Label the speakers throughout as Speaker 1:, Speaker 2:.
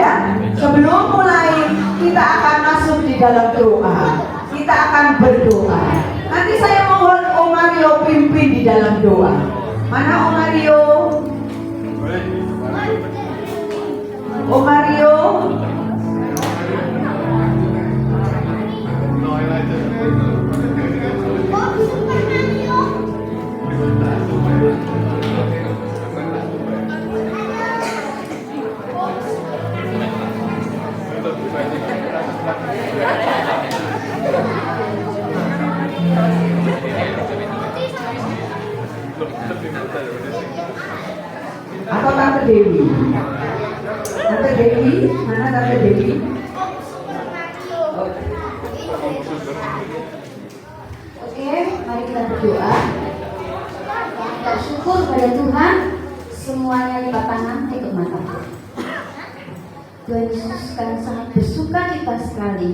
Speaker 1: Ya, sebelum mulai kita akan masuk di dalam doa. Kita akan berdoa. Nanti saya mohon Om Mario pimpin di dalam doa. Mana Om Mario? Om Mario? Atau Tante Dewi? Tante Dewi? Mana Tante Dewi?
Speaker 2: Oke, mari kita berdoa. Kita syukur pada Tuhan. Semuanya lipat tangan, tutup mata. Tuhan Yesus, kami sangat bersuka cita sekali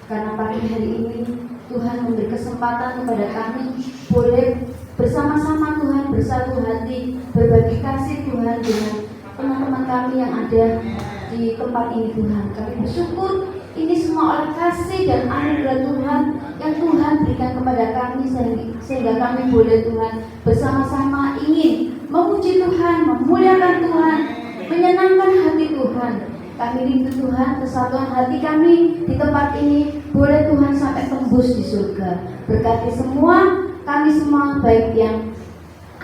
Speaker 2: karena pagi hari ini Tuhan memberi kesempatan kepada kami boleh bersama-sama Tuhan bersatu hati berbagi kasih Tuhan dengan teman-teman kami yang ada di tempat ini Tuhan. Kami bersyukur ini semua oleh kasih dan anugerah Tuhan yang Tuhan berikan kepada kami sehingga kami boleh Tuhan bersama-sama ingin memuji Tuhan, memuliakan Tuhan, menyenangkan hati Tuhan. Kami rindu Tuhan kesatuan hati kami di tempat ini boleh Tuhan sampai tembus di surga. Berkati semua kami semua baik yang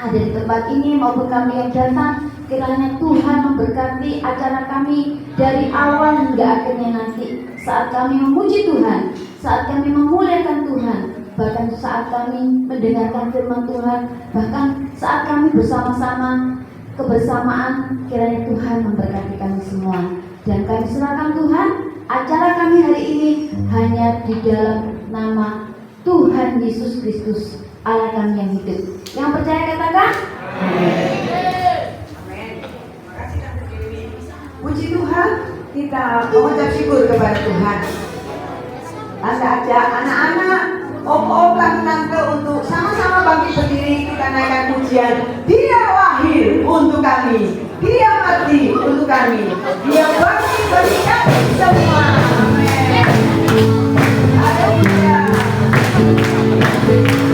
Speaker 2: ada di tempat ini maupun kami yang datang, kiranya Tuhan memberkati acara kami dari awal hingga akhirnya nanti. Saat kami memuji Tuhan, saat kami memuliakan Tuhan, bahkan saat kami mendengarkan firman Tuhan, bahkan saat kami bersama-sama kebersamaan, kiranya Tuhan memberkati kami semua. Dan kami serahkan Tuhan acara kami hari ini hanya di dalam nama Tuhan Yesus Kristus, Allah kami yang hidup. Yang percaya katakan
Speaker 1: Amin. Terima kasih Tante Dewi. Puji Tuhan, kita mengucap syukur kepada Tuhan. Anda ajak anak-anak, om-om, tante-tante untuk sama-sama bangkit berdiri. Kita naikkan pujian. Dia lahir untuk kami, Dia mati untuk kami, Dia bangkit bagi kami semua. Amin. Haleluya. Dia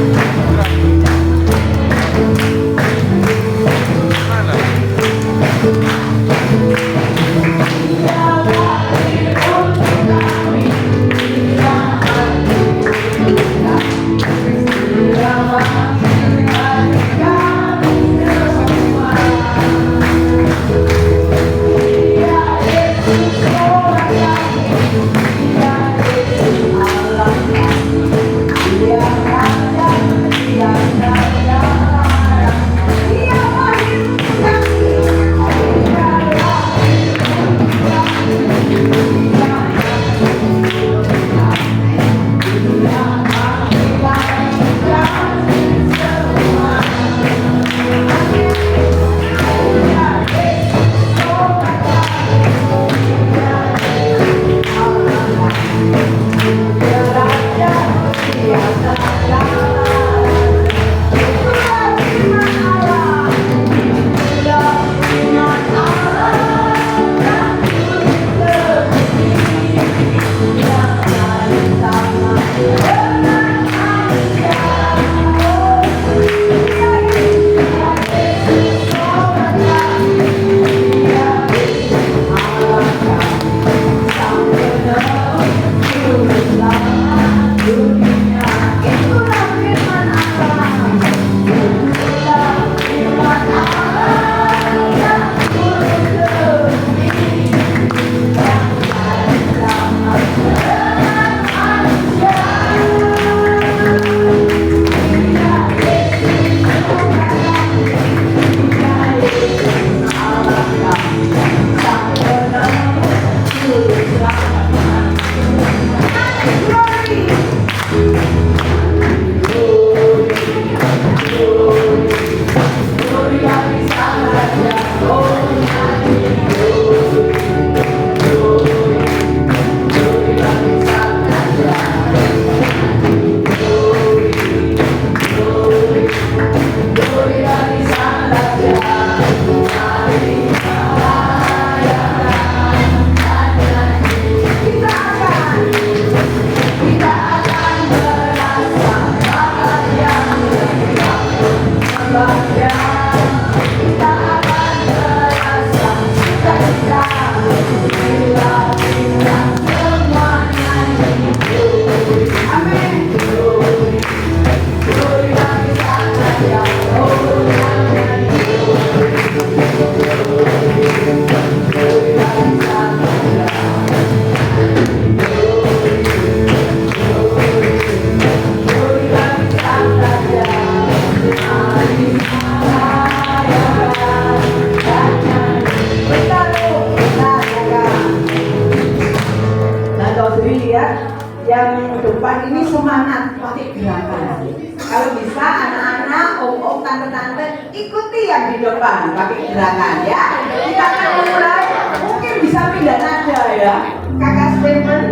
Speaker 1: Orang ini semangat pakai gerakan. Kalau bisa anak-anak, om-om, tante-tante ikuti yang di depan pakai gerakan ya. Kita akan mulai, mungkin bisa pindah nada ya. Kakak Stephen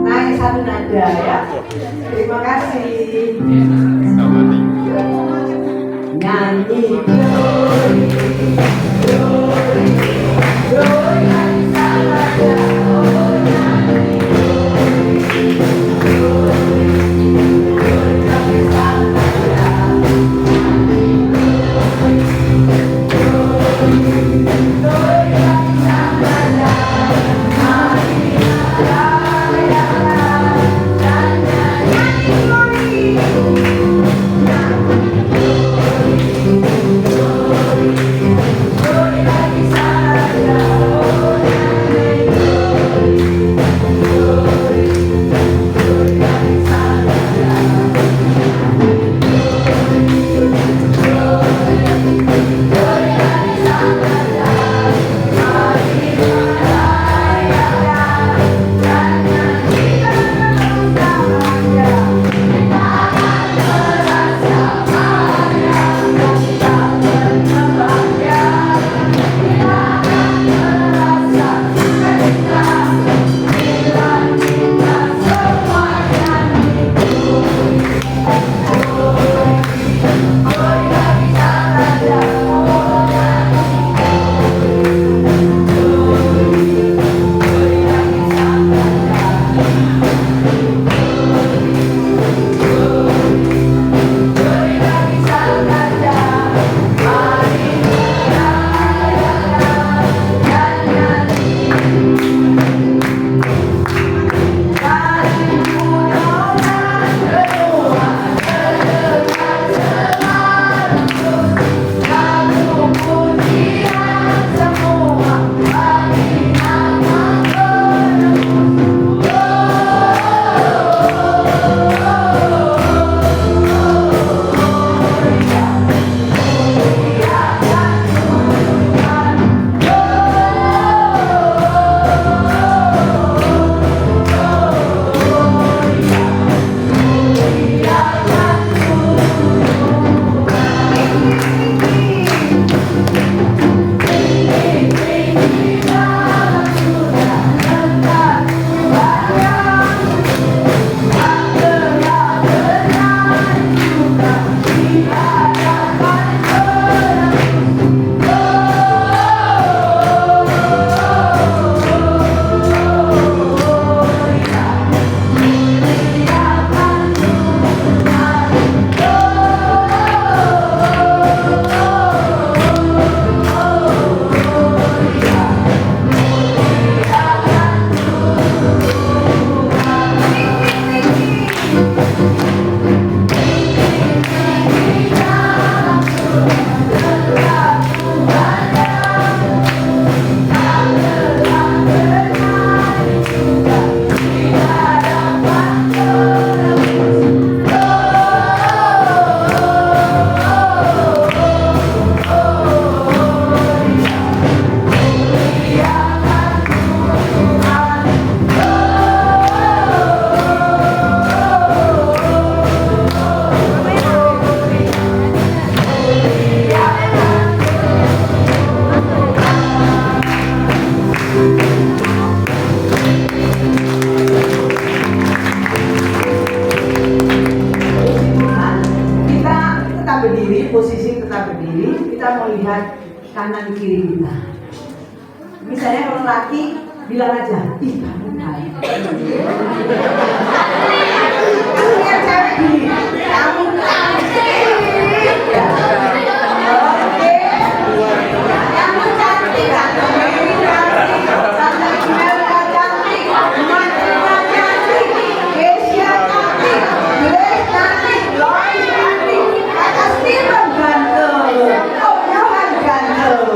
Speaker 1: naik satu nada ya. Terima kasih. Nyanyi glory, glory, glory, sahaja, oh nyanyi glory, glory, glory, sahaja, glory, glory, sahaja, nyanyi raya, nyanyi glory.
Speaker 3: Kanan kiri kita. Misalnya kalau laki bilang aja, ih kamu baik. Yang cewek gini, kamu cantik. Ya. Oke. Kamu cantik kan? Kamu cantik. Tante Imelda cantik. Martina cantik. Kesia cantik. Grace cantik. Lois cantik. Kakak Steven ganteng. Oh, Johan ganteng.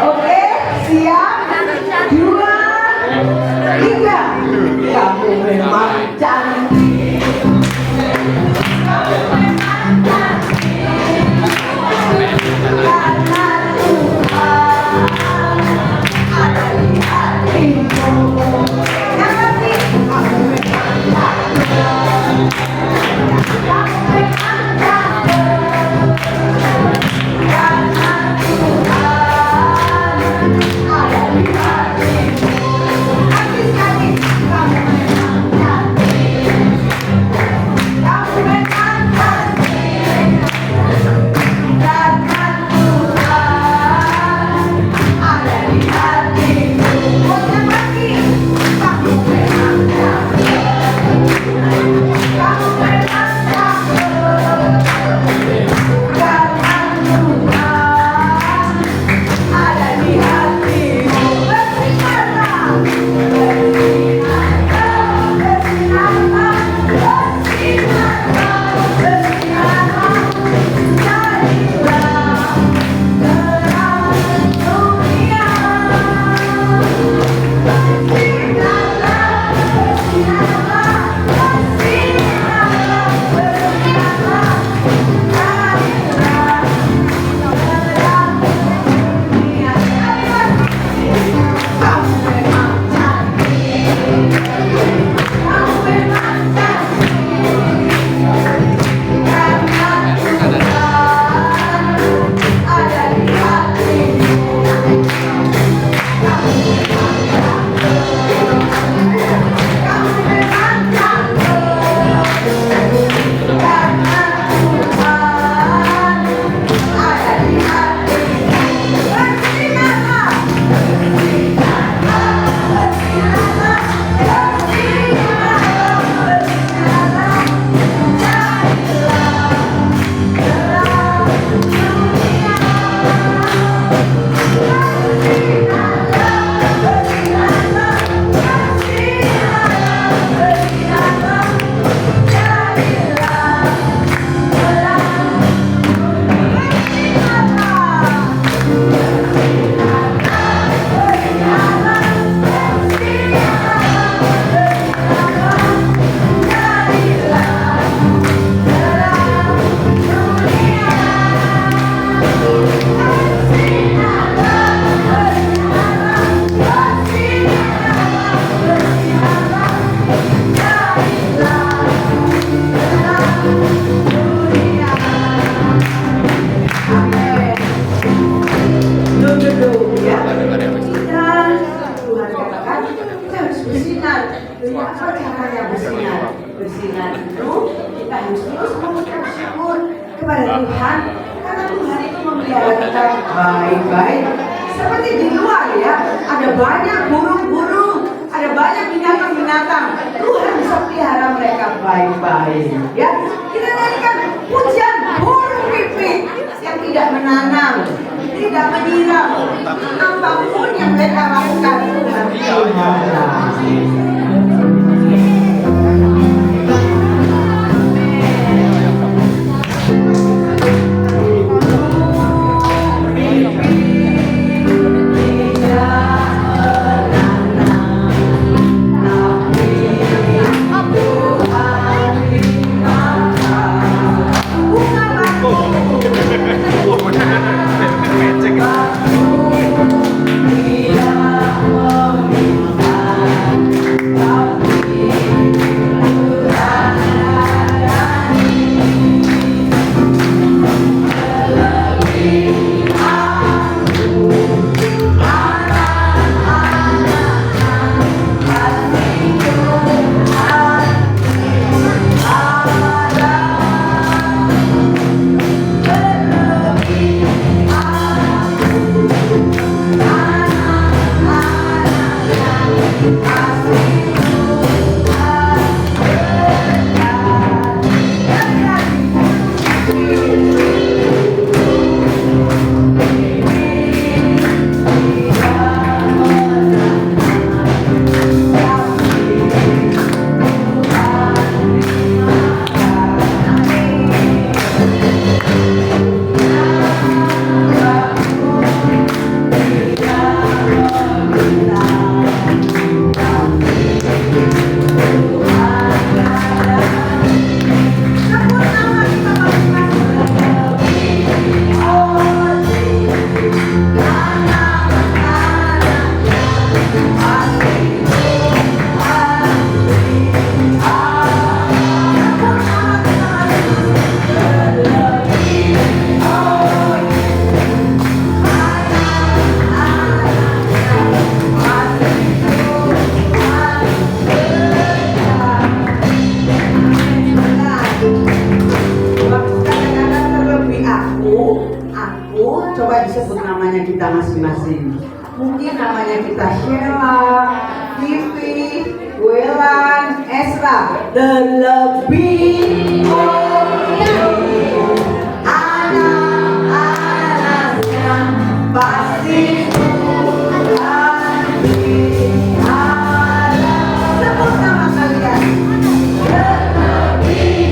Speaker 3: Oke, siap. 2, 3. Kamu memang cantik.
Speaker 1: Apa caranya bersinar? Bersinar itu kita harus terus mengucap syukur kepada Tuhan, karena Tuhan itu memelihara kita baik-baik. Seperti di luar ya, ada banyak burung-burung, ada banyak binatang-binatang. Tuhan bisa pelihara mereka baik-baik. Ya, kita nyanyikan pujian burung pipit yang tidak menanam, tidak menyiram, apapun yang mereka lakukan Tuhan pelihara. Coba disebut namanya kita masing-masing. Mungkin namanya kita Sheila, Vivi, Welan, Esra. Terlebih anak-anaknya pasti Tuhan pelihara. Sebut nama kalian. Terlebih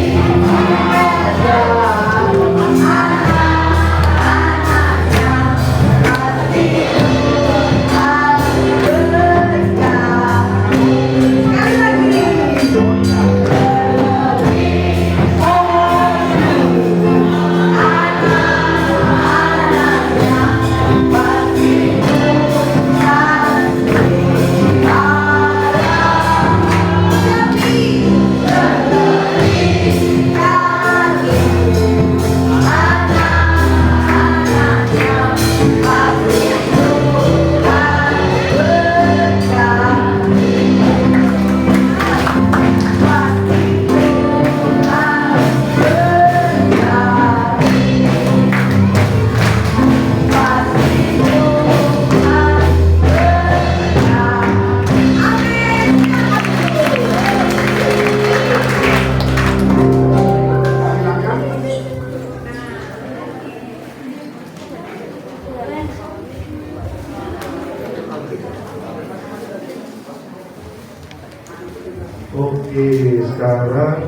Speaker 4: Oke, sekarang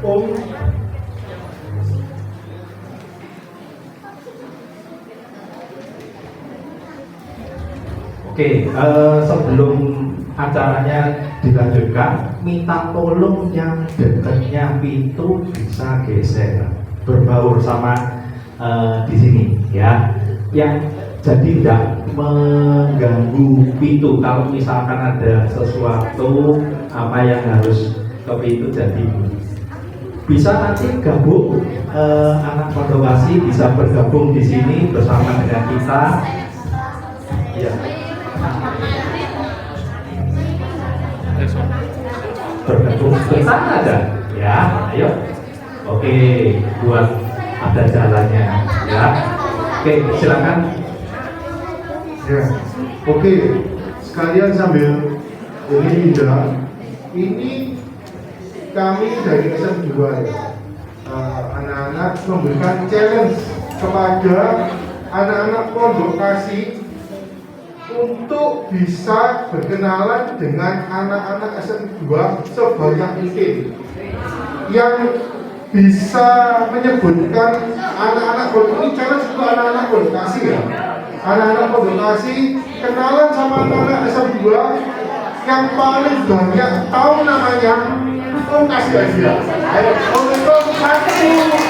Speaker 4: Om sebelum acaranya dilanjutkan, minta tolong yang dekatnya pintu bisa geser, berbaur sama di sini ya. Yang jadi tidak mengganggu pintu. Kalau misalkan ada sesuatu apa yang harus ke pintu, jadi bisa nanti gabung, anak pondok kasih bisa bergabung di sini bersama dengan kita Ya. Bergabung sebentar aja. Ya, ayo. Oke, buat ada jalannya. Ya. Oke, silakan.
Speaker 5: Ya, oke. Sekalian sambil ini Indah, ini kami dari SM2 ya, anak-anak memberikan challenge kepada anak-anak Pondok Kasih untuk bisa berkenalan dengan anak-anak SM2 sebanyak mungkin yang bisa menyebutkan anak-anak Pondok ini challenge untuk anak-anak Pondok Kasih ya. Anak-anak Pondok Kasih kenalan sama anak-anak SM2 yang paling banyak tahu namanya. Om kasih aja. Ayo, untuk 1, 2,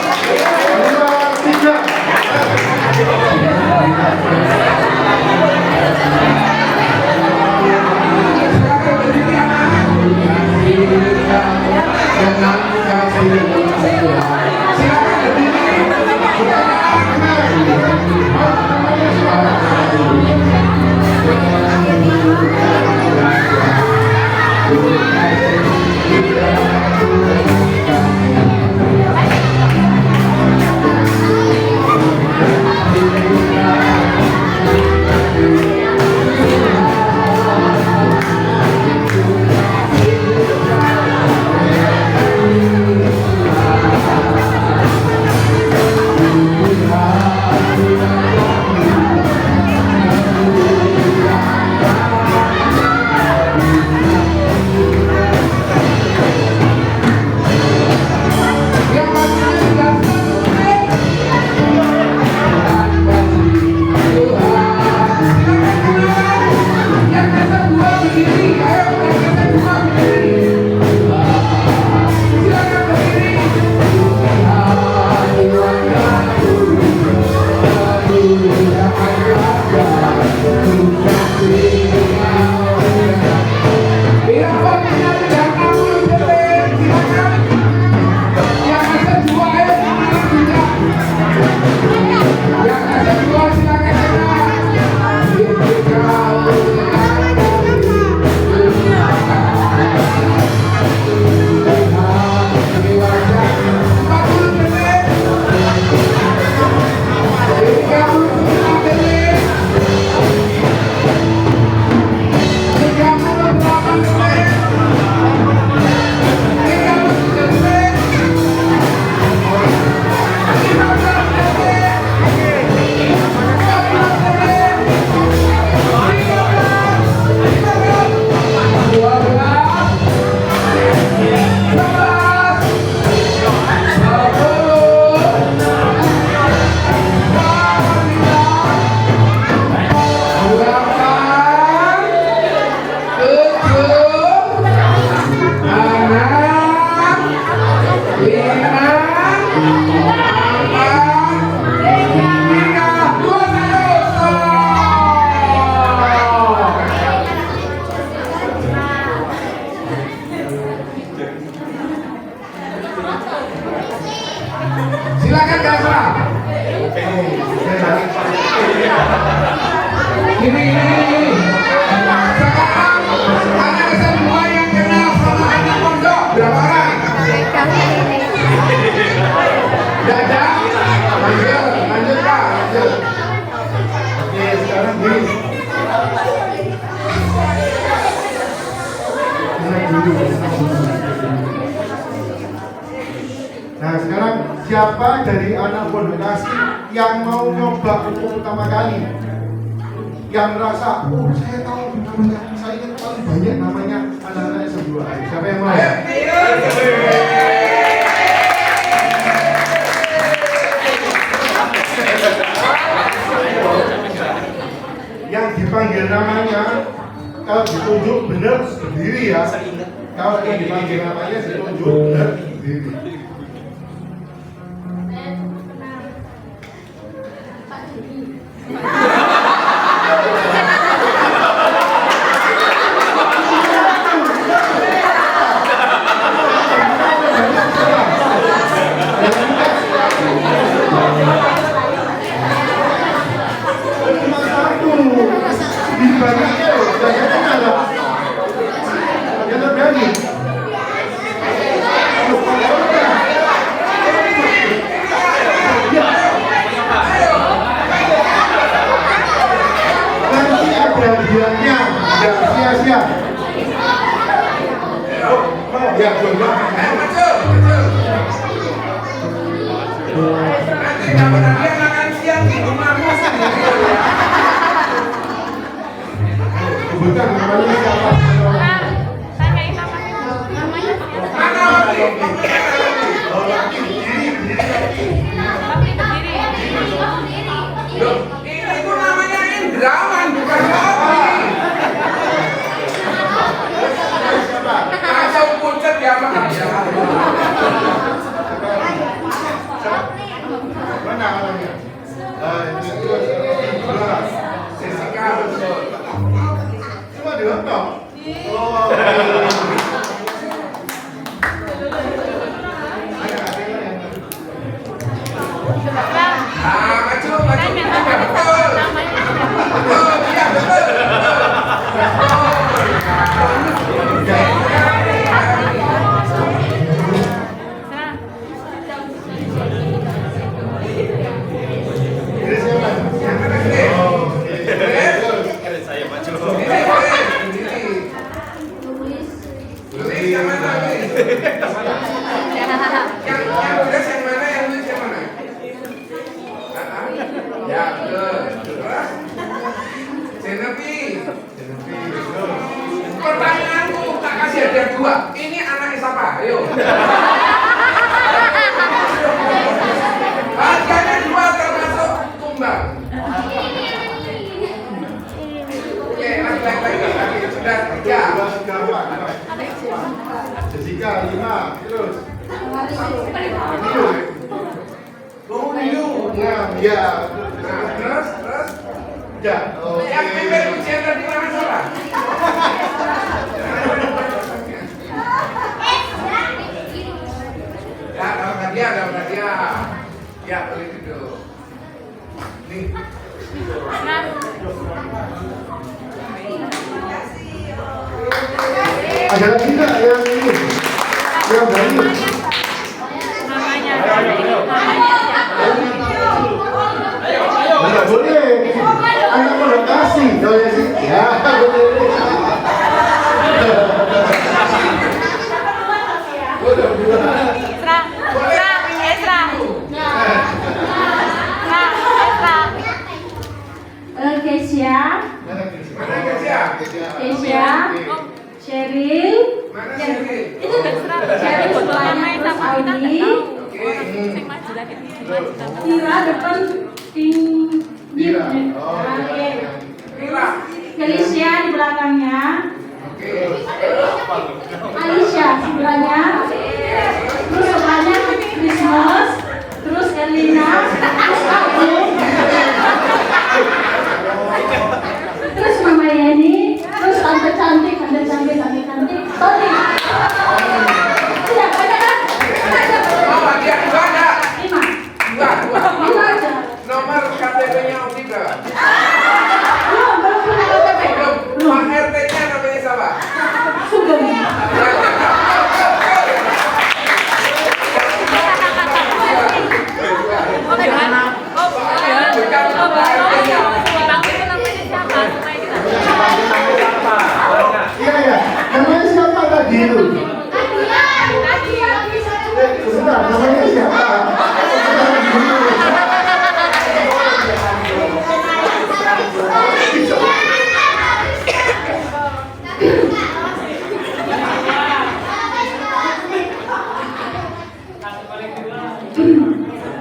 Speaker 5: Nah sekarang siapa dari anak Pondok Kasih yang mau nyoba untuk pertama kali? Yang merasa, oh saya tahu namanya, saya ingat paling banyak namanya anak-anak SM2. Siapa yang mau? Yang dipanggil namanya, kalau ditunjuk benar berdiri ya. Kalau yang dipanggil namanya ditunjuk benar berdiri. aja. Ya, dua-dua.
Speaker 6: Nanti dapat hadiah makan siang di rumahmu sendiri.
Speaker 5: Bukan namanya siapa?
Speaker 7: Tanyain namanya siapa?
Speaker 6: Mana lagi?
Speaker 5: Oh, laki berdiri.
Speaker 7: Tapi berdiri.
Speaker 6: Loh, itu namanya Indrawan, bukan Robi.
Speaker 5: Siapa?
Speaker 6: Kacau pucet ya Pak.
Speaker 5: Mana orangnya? Itu
Speaker 6: Jessica betul.
Speaker 5: cuma direkam. Oh.
Speaker 6: Ah, maju. Iya, betul. Betul, iya betul.
Speaker 5: Ini siapa?
Speaker 6: Yang mana gede?
Speaker 5: Oh, oke.
Speaker 6: Tulis yang mana? Yang tulis yang mana? Yang tulis yang mana? Ya betul. Terus? Jenepi. Pertanyaanku tak kasih hadiah 2. Ini anaknya siapa? Ayo. Hadiahnya 2 termasuk tumbang. Oke, lagi. Sudah 3.
Speaker 5: Jessica 5 terus.
Speaker 6: Oh, Niu.
Speaker 5: Ya.
Speaker 6: Nah, terus?
Speaker 5: Ya. Oke.
Speaker 6: Yang pimpin ujian tadi nama siapa? Ya, dapat hadiah. Ya, boleh duduk. Nih.
Speaker 5: Ada lagi nggak yang ini? Yang dari?
Speaker 7: Namanya.
Speaker 5: Nggak boleh. Anak mau kasih, soalnya sih. Ya, boleh.
Speaker 2: Kesia,
Speaker 6: Mana Kesia?
Speaker 2: Kesia, Cheryl,
Speaker 6: Mana Sherry?
Speaker 7: Itu udah serah.
Speaker 2: Cheryl sebelahnya terus Audi,
Speaker 6: Oke.
Speaker 7: Sing maju lagi.
Speaker 2: Tira depan
Speaker 5: Tira. Oh,
Speaker 2: Oke.
Speaker 5: ya.
Speaker 6: Mira.
Speaker 2: Felicia di belakangnya,
Speaker 6: Oke.
Speaker 2: Alicia sebelahnya, terus sebelahnya Christmas, terus Elina, terus aku, terus Mama Yani, terus tante cantik, Tony. Iya, banyak kan?
Speaker 6: Oh, hadiah 2 ada.
Speaker 2: 5.
Speaker 6: 2.
Speaker 2: Aja.
Speaker 6: Nomor KTP-nya Om Tiga.
Speaker 2: Belum punya KTP.
Speaker 6: Belum. Pak RT-nya namanya siapa?
Speaker 2: Sugeng.
Speaker 5: Iya ya. Namanya siapa tadi itu? Sebentar, namanya siapa?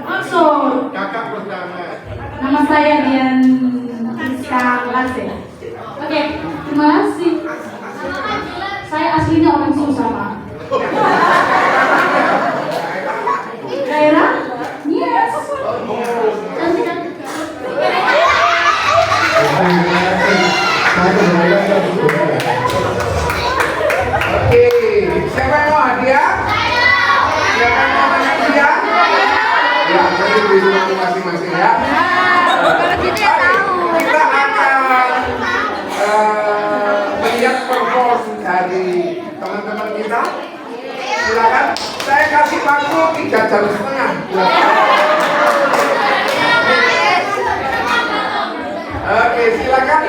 Speaker 2: Maksud,
Speaker 5: Kakak pertama.
Speaker 2: nama saya Dian Rizka Lase. Oke, terima kasih. Saya aslinya orang Susama. Daerah? Yes. Cantik kan?
Speaker 6: Oke. Siapa yang mau hadiah? Siapa yang mau hadiah? Ya, nanti di rumah masing-masing ya. Kita akan melihat perform dari teman-teman kita. Silakan. Saya kasih waktu 3 jam setengah. Oke, silakan.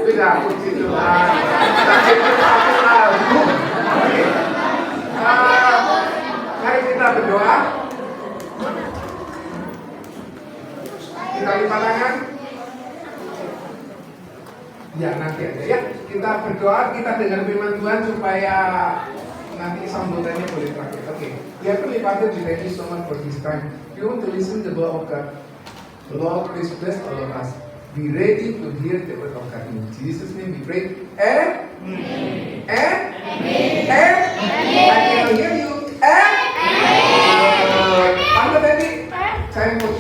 Speaker 6: Tidak, puji Tuhan. Puji Tuhan lagu Oke. Mari kita berdoa. Kita lipat tangan. Ya nanti aja ya. Kita berdoa, kita dengar firman Tuhan supaya nanti sambutannya boleh terakhir. Oke. Ya, Father, we thank you so much for this time. We want to listen to the word of God. Lord, please bless all of us. Be ready to hear the word of God. In Jesus' name we pray. Amen. I can hear you. Tante Devi, saya mau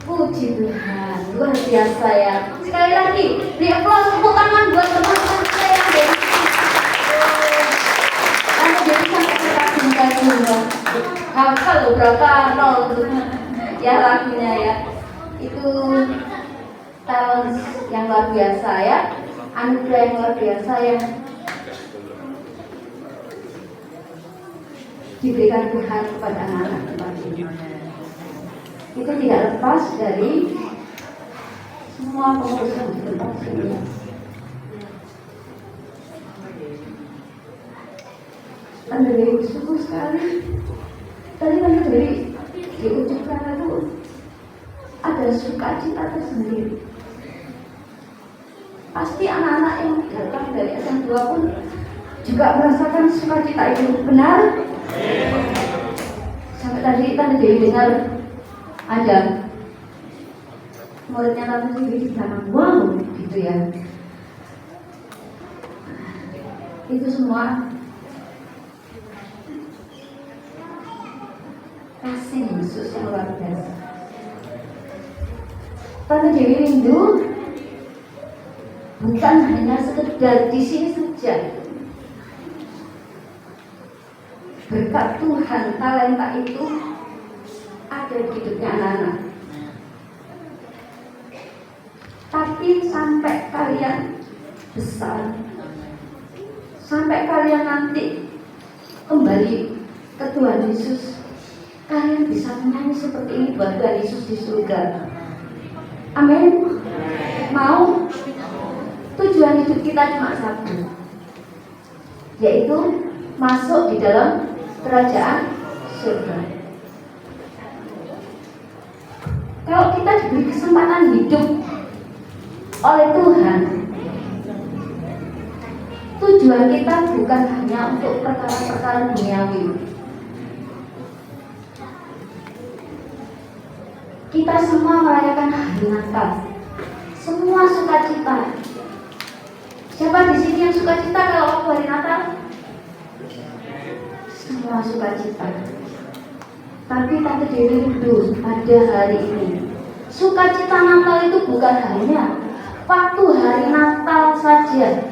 Speaker 2: Puji Tuhan, luar biasa ya. Sekali lagi, di aplaus tepuk tangan buat teman-teman saya yang ada di sini. Karena jadi sampai kita cinta Tuhan. Hafal berapa nol ya lagunya ya. Itu talent yang luar biasa ya. Anugerah yang luar biasa yang diberikan Tuhan kepada anak-anak kita. Itu tidak lepas dari semua pengurusan di tempat ini. Tante Dewi bersyukur sekali. Tadi Tante Dewi diucapkan itu ada sukacita tersendiri. Pasti anak-anak yang datang dari SM2 pun juga merasakan sukacita itu, benar? Sampai tadi Tante Dewi dengar ada muridnya Tante Dewi di belakang, wow, gitu ya. Itu semua kasih Yesus yang luar biasa. Tante Dewi rindu bukan hanya sekedar di sini saja. Berkat Tuhan, talenta itu ada di hidupnya anak-anak. Tapi sampai kalian besar, sampai kalian nanti kembali ke Tuhan Yesus, kalian bisa menyanyi seperti ini buat Tuhan Yesus di surga. Amin. Mau? Tujuan hidup kita cuma satu, yaitu masuk di dalam kerajaan surga. Kalau kita diberi kesempatan hidup oleh Tuhan, tujuan kita bukan hanya untuk perkara-perkara duniawi. Kita semua merayakan hari Natal, semua sukacita. Siapa di sini yang sukacita kalau waktu hari Natal? Semua sukacita. Tapi Tante Dewi rindu pada hari ini. Sukacita Natal itu bukan hanya waktu hari Natal saja.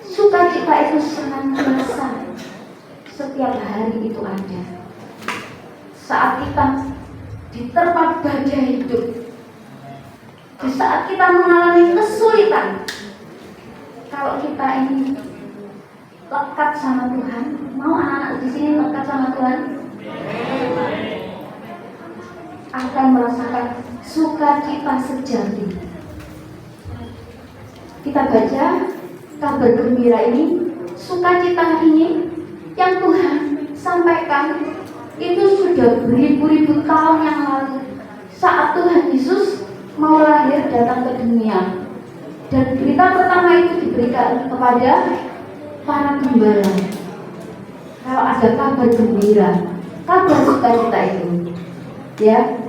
Speaker 2: Sukacita itu senantiasa setiap hari itu ada. Saat kita diterpa badai hidup, di saat kita mengalami kesulitan, kalau kita ini lekat sama Tuhan, mau anak-anak di sini lekat sama Tuhan, akan merasakan sukacita sejati. Kita baca kabar gembira ini, sukacita ini yang Tuhan sampaikan itu sudah beribu-ribu tahun yang lalu, saat Tuhan Yesus mau lahir datang ke dunia. Dan berita pertama itu diberikan kepada para gembala. Kalau ada kabar gembira, kabar sukacita itu, ya.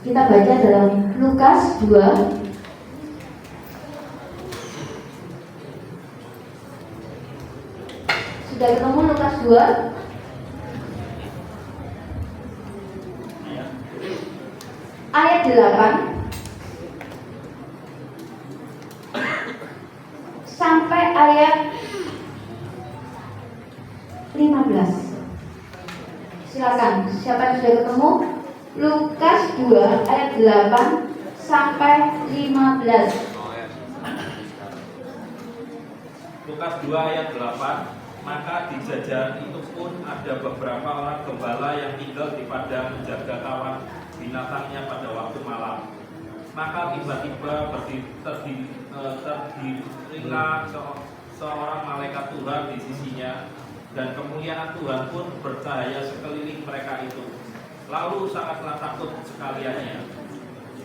Speaker 2: Kita baca dalam Lukas 2 Sudah ketemu Lukas 2 ayat 8 sampai ayat 15. Silakan, siapa yang sudah ketemu? Lukas 2 ayat 8 sampai 15.
Speaker 8: Lukas 2 ayat 8 Maka di jajaran itu pun ada beberapa orang gembala yang tinggal di padang menjaga kawan binatangnya pada waktu malam. Maka tiba-tiba terdirilah seorang malaikat Tuhan di sisinya, dan kemuliaan Tuhan pun bercahaya sekeliling mereka itu. Lalu sangatlah takut sekaliannya.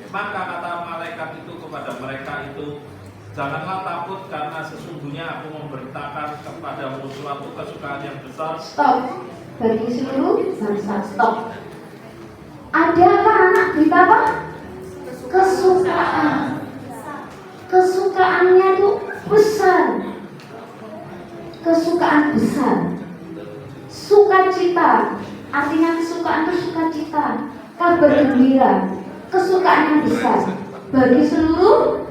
Speaker 8: Maka kata malaikat itu kepada mereka itu, janganlah takut, karena sesungguhnya aku memberitakan kepadamu suatu kesukaan yang besar.
Speaker 2: Stop. Bagi seluruh bangsa, stop. Ada apa anak berita apa? Kesukaan. Kesukaannya itu besar. Kesukaan besar. Sukacita. Artinya kesukaan itu sukacita. Kabar gembira. Kesukaan yang besar bagi seluruh.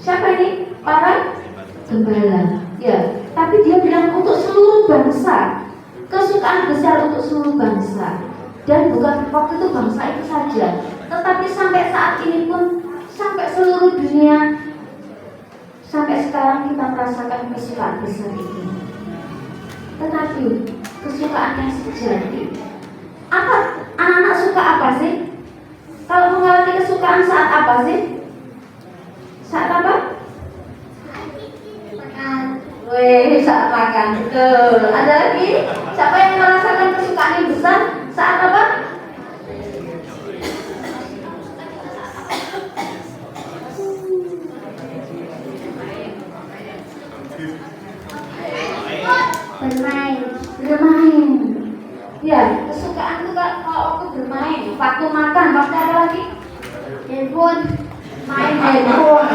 Speaker 2: Siapa ini? Para gembala. Ya, tapi dia bilang untuk seluruh bangsa. Kesukaan besar untuk seluruh bangsa. Dan bukan waktu itu bangsa itu saja, tetapi sampai saat ini pun, sampai seluruh dunia, sampai sekarang kita merasakan kesukaan besar ini. Tetapi kesukaan yang sejati. Apa? Anak-anak suka apa sih? Kalau mengalami kesukaan saat apa sih? Saat apa? Weh, saat makan. Betul. Ada lagi? Siapa yang merasakan kesukaan yang besar saat apa? Bermain. Ya, kesukaan itu kalau waktu bermain, waktu makan, waktu apa lagi? Handphone. Main handphone.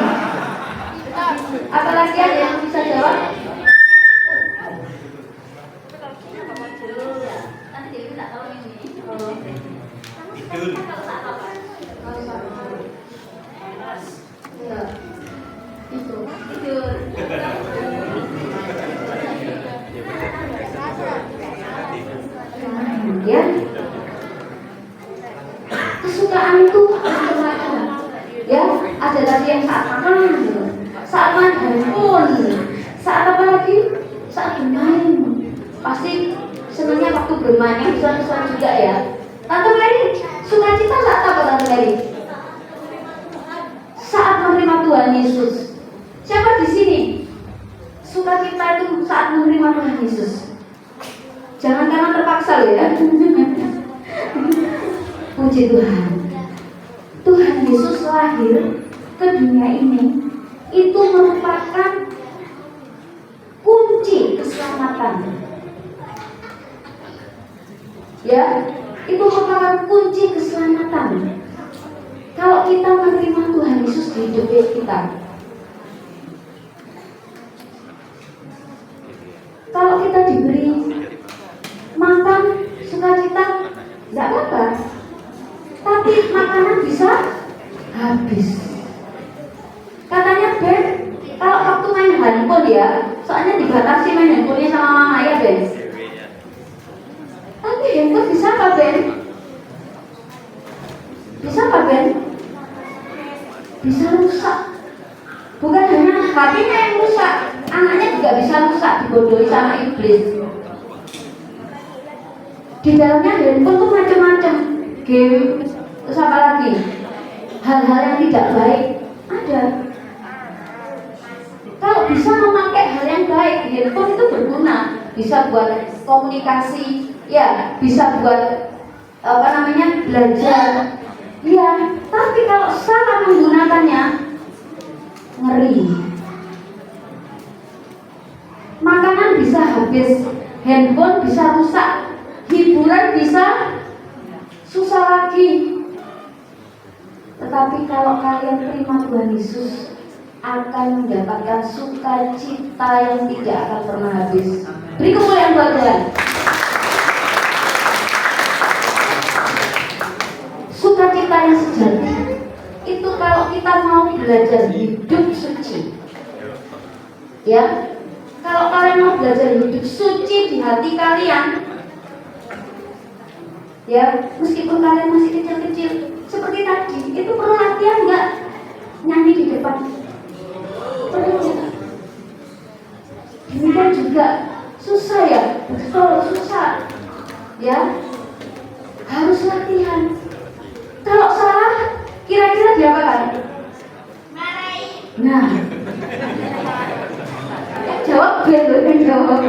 Speaker 2: Apalagi ada yang bisa jawab? Nanti Dewi tak tahu ini.
Speaker 8: Tidur.
Speaker 2: Ya, itu tidur. Ya, kesukaan itu macam-macam. Ya, ada tadi yang saat makan, saat main handphone, saat apa lagi? Saat bermain. Pasti senangnya waktu bermain, yang besar-besar juga ya. Tante Mary, sukacita saat apa Tante Mary? Saat menerima Tuhan Yesus. Siapa di sini? Sukacita itu saat menerima Tuhan Yesus. Jangan karena terpaksa loh ya. Puji Tuhan. Tuhan Yesus lahir ke dunia ini itu merupakan kunci keselamatan. Ya, itu merupakan kunci keselamatan. Kalau kita menerima Tuhan Yesus di hidup kita, kalau kita diberi makan sukacita, tidak apa-apa. Tapi makanan bisa habis. Katanya Ben, kalau waktu main handphone ya, soalnya dibatasi main handphonenya sama mama ya Ben. Tapi handphone bisa apa Ben? Bisa apa Ben? Bisa rusak. Bukan hanya HP-nya yang rusak, anaknya juga bisa rusak, dibodohi sama iblis. Di dalamnya handphone tuh macam-macam, game, terus apa lagi? Hal-hal yang tidak baik ada. Kalau bisa memakai hal yang baik, handphone itu berguna, bisa buat komunikasi, ya, bisa buat belajar, ya. Tapi kalau salah menggunakannya, ngeri. Makanan bisa habis, handphone bisa rusak, hiburan bisa susah lagi. Tetapi kalau kalian terima Tuhan Yesus, akan mendapatkan sukacita yang tidak akan pernah habis. Beri kemuliaan buat Tuhan. Sukacita yang sejati itu kalau kita mau belajar hidup suci. Ya, kalau kalian mau belajar hidup suci di hati kalian, ya, meskipun kalian masih kecil-kecil seperti tadi, itu perlu latihan nggak? Nyanyi di depan perlu. Demikian juga susah ya, betul susah. Ya, harus latihan. Kalau salah, kira-kira diapakan? Nah, yang jawab gue loh, yang jawab.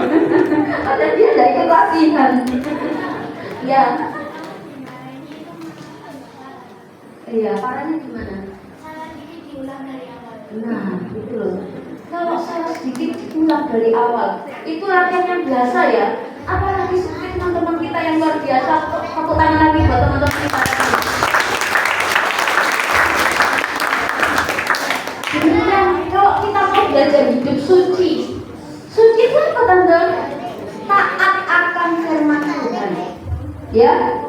Speaker 2: Padahal dia tidak ikut latihan. Ya, iya, parahnya gimana? Nah, itu loh. Kalau salah sedikit diulang dari awal, itu latihan yang biasa ya. Apalagi seperti teman-teman kita yang luar biasa. Tepuk tangan lagi buat teman-teman kita. Demikian, kalau kita mau belajar hidup suci, suci itu apa tante? Taat akan firman Tuhan. Ya,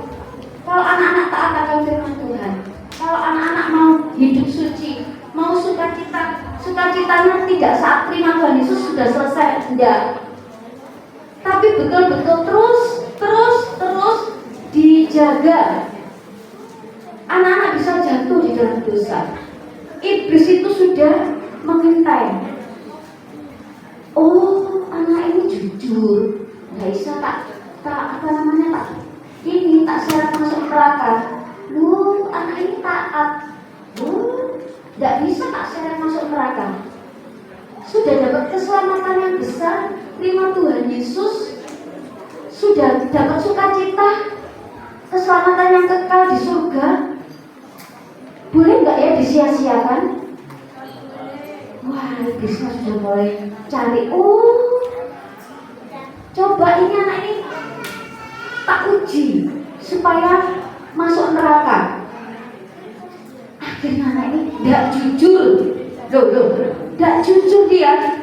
Speaker 2: kalau anak-anak taat akan firman Tuhan, kalau anak-anak mau hidup suci, mau sukacitanya tidak saat terima Tuhan Yesus sudah selesai, tidak. Tapi betul-betul terus dijaga. Anak-anak bisa jatuh di dalam dosa. Iblis itu sudah mengintai. Oh, anak ini jujur, nggak bisa tak ini tak seret masuk neraka. Lu anak ini taat. Nggak bisa tak seret masuk neraka. Sudah dapat keselamatan yang besar, terima Tuhan Yesus, sudah dapat sukacita, keselamatan yang kekal di surga. Boleh nggak ya disia-siakan? Wah, iblisnya sudah mulai cari. Coba ini anak ini tak uji supaya masuk neraka. Akhirnya anak ini tidak jujur. Tidak jujur dia,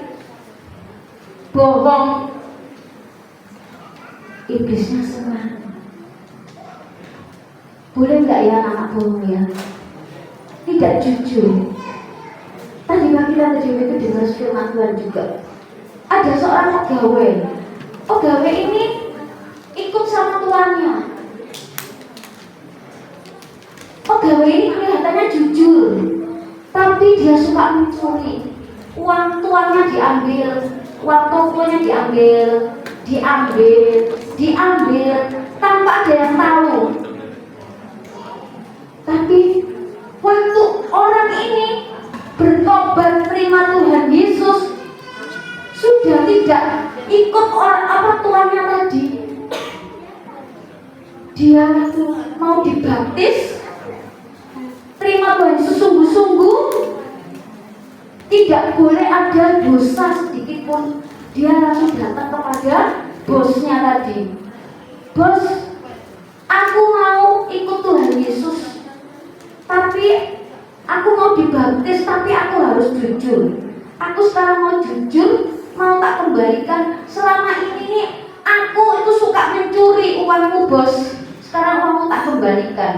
Speaker 2: bohong. Iblisnya senang. Boleh nggak ya anak bohong ya? Tidak jujur. Tadi pagi kita itu dengar firman Tuhan juga. Ada seorang pegawai. Pegawai ini ikut sama tuannya. Pegawai ini kelihatannya jujur, tapi dia suka mencuri. Uang tuannya diambil, uang tokonya diambil tanpa ada yang tahu. Tapi waktu orang ini bertobat terima Tuhan Yesus, sudah tidak ikut tuannya tadi. Dia itu mau dibaptis, terima Tuhan Yesus sungguh-sungguh, tidak boleh ada dosa sedikit pun. Dia langsung datang kepada bosnya tadi. Bos, aku mau ikut Tuhan Yesus, tapi aku mau dibaptis, tapi aku harus jujur. Aku sekarang mau jujur, mau tak kembalikan. Selama ini aku itu suka mencuri uangmu bos, sekarang kamu tak kembalikan.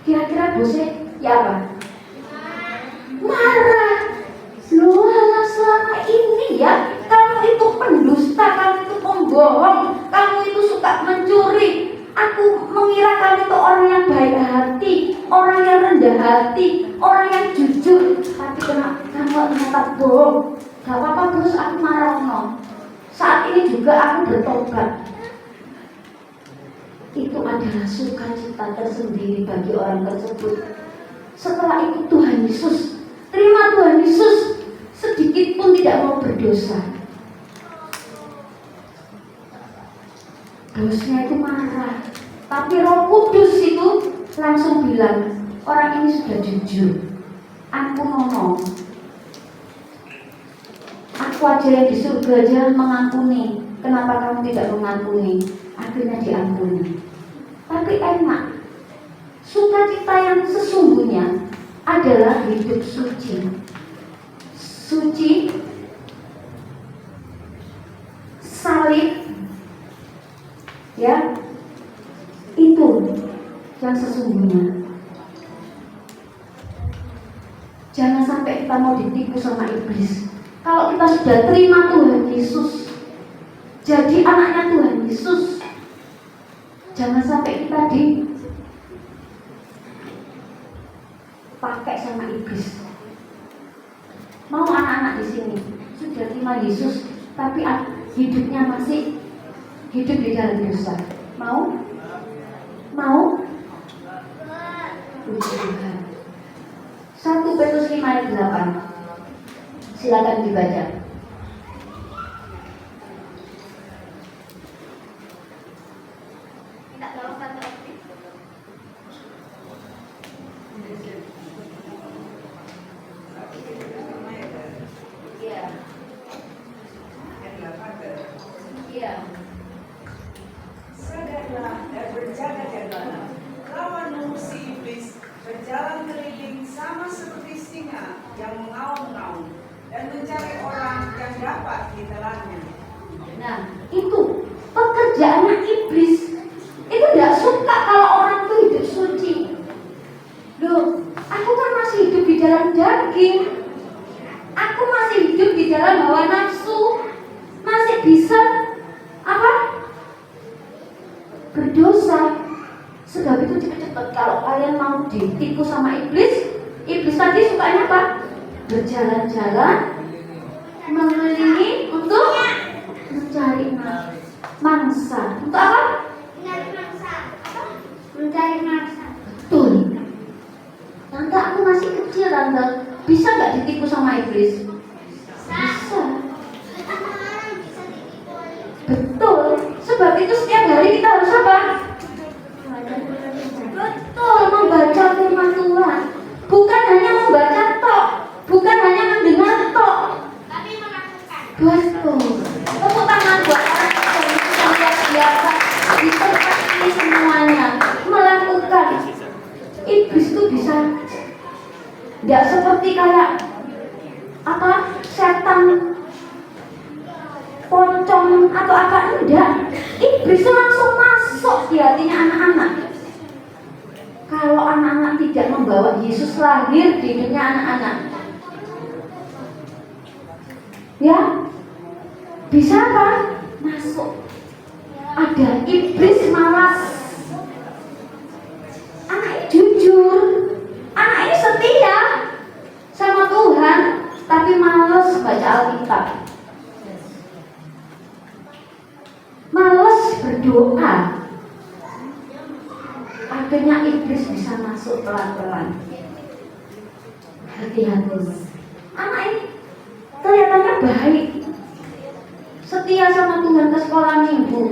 Speaker 2: Kira-kira bosnya ya apa? Marah. Loh, selama ini ya kamu itu pendusta, kamu itu pembohong, kamu itu suka mencuri. Aku mengira kamu itu orang yang baik hati, orang yang rendah hati, orang yang jujur. Tapi kamu ternyata bohong. Gak apa-apa bos, aku marah no. Saat ini juga aku bertobat. Itu adalah sukacita tersendiri bagi orang tersebut. Setelah ikut Tuhan Yesus, terima Tuhan Yesus, sedikit pun tidak mau berdosa. Bosnya itu marah, tapi Roh Kudus itu langsung bilang, orang ini sudah jujur. Aku ngomong, aku aja yang di surga aja mengampuni. Kenapa kamu tidak mengampuni? Akhirnya diampuni. Tapi enak. Sukacita yang sesungguhnya adalah hidup suci. Suci, salib, ya, itu yang sesungguhnya. Jangan sampai kita mau ditipu sama iblis. Kalau kita sudah terima Tuhan Yesus, jadi anaknya Tuhan Yesus, jangan sampai kita dipakai sama iblis. Mau anak-anak di sini sudah terima Yesus, tapi hidupnya masih hidup di dalam dosa. Mau? Puji Tuhan. 1 Petrus 5 ayat 8. Silakan dibaca. Iya.
Speaker 1: Sadarlah dan berjaga-jagalah. Lawan musuh iblis berjalan keliling sama seperti singa yang mengaum-ngaum dan mencari orang yang dapat ditelannya.
Speaker 2: Nah, itu pekerjaannya iblis. Itu tidak suka kalau orang itu hidup suci. Loh, aku kan masih hidup di dalam daging. Aku masih hidup di dalam hawa nafsu. Masih bisa berdosa. Sebab itu cepat-cepat kalau kalian mau ditipu sama iblis. Iblis tadi sukanya apa? Berjalan-jalan mengelilingi untuk mencari mangsa. Untuk apa? Mencari mangsa. Betul. Tante, aku masih kecil, Tante. Bisa nggak ditipu sama iblis? Bisa. Betul. Sebab itu setiap hari kita harus apa? Betul, membaca firman Tuhan. Bukan hanya membaca tok, bukan hanya mendengar tok, tapi melakukan. Betul. Tepuk tangan buat orang yang luar biasa di tempat ini semuanya melakukan. Iblis itu bisa tidak seperti kayak setan, pocong atau apa, enggak. Iblis langsung masuk di hatinya anak-anak. Kalau anak-anak tidak membawa Yesus lahir di hidupnya anak-anak, ya bisa kan masuk. Ada iblis malas. Anaknya jujur, anaknya setia sama Tuhan, tapi malas baca Alkitab, malas berdoa. Akhirnya iblis bisa masuk pelan-pelan. Hati-hati. Anak ini kelihatannya baik, setia sama Tuhan, ke sekolah minggu,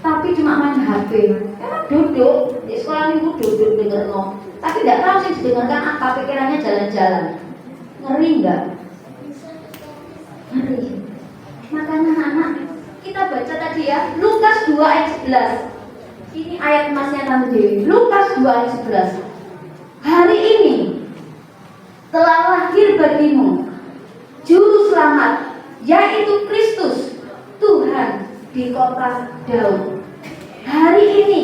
Speaker 2: tapi cuma main HP. Emang duduk di sekolah minggu, duduk denger no, tapi tidak tahu sih didengarkan apa, pikirannya jalan-jalan. Ngeri nggak? Ngeri. Makanya anak-anak, kita baca tadi ya, Lukas 2 ayat 11. Ini ayat emasnya Tante Dewi. Lukas 2 ayat 11. Hari ini telah lahir bagimu juru selamat, yaitu Kristus Tuhan di kota Daud. Hari ini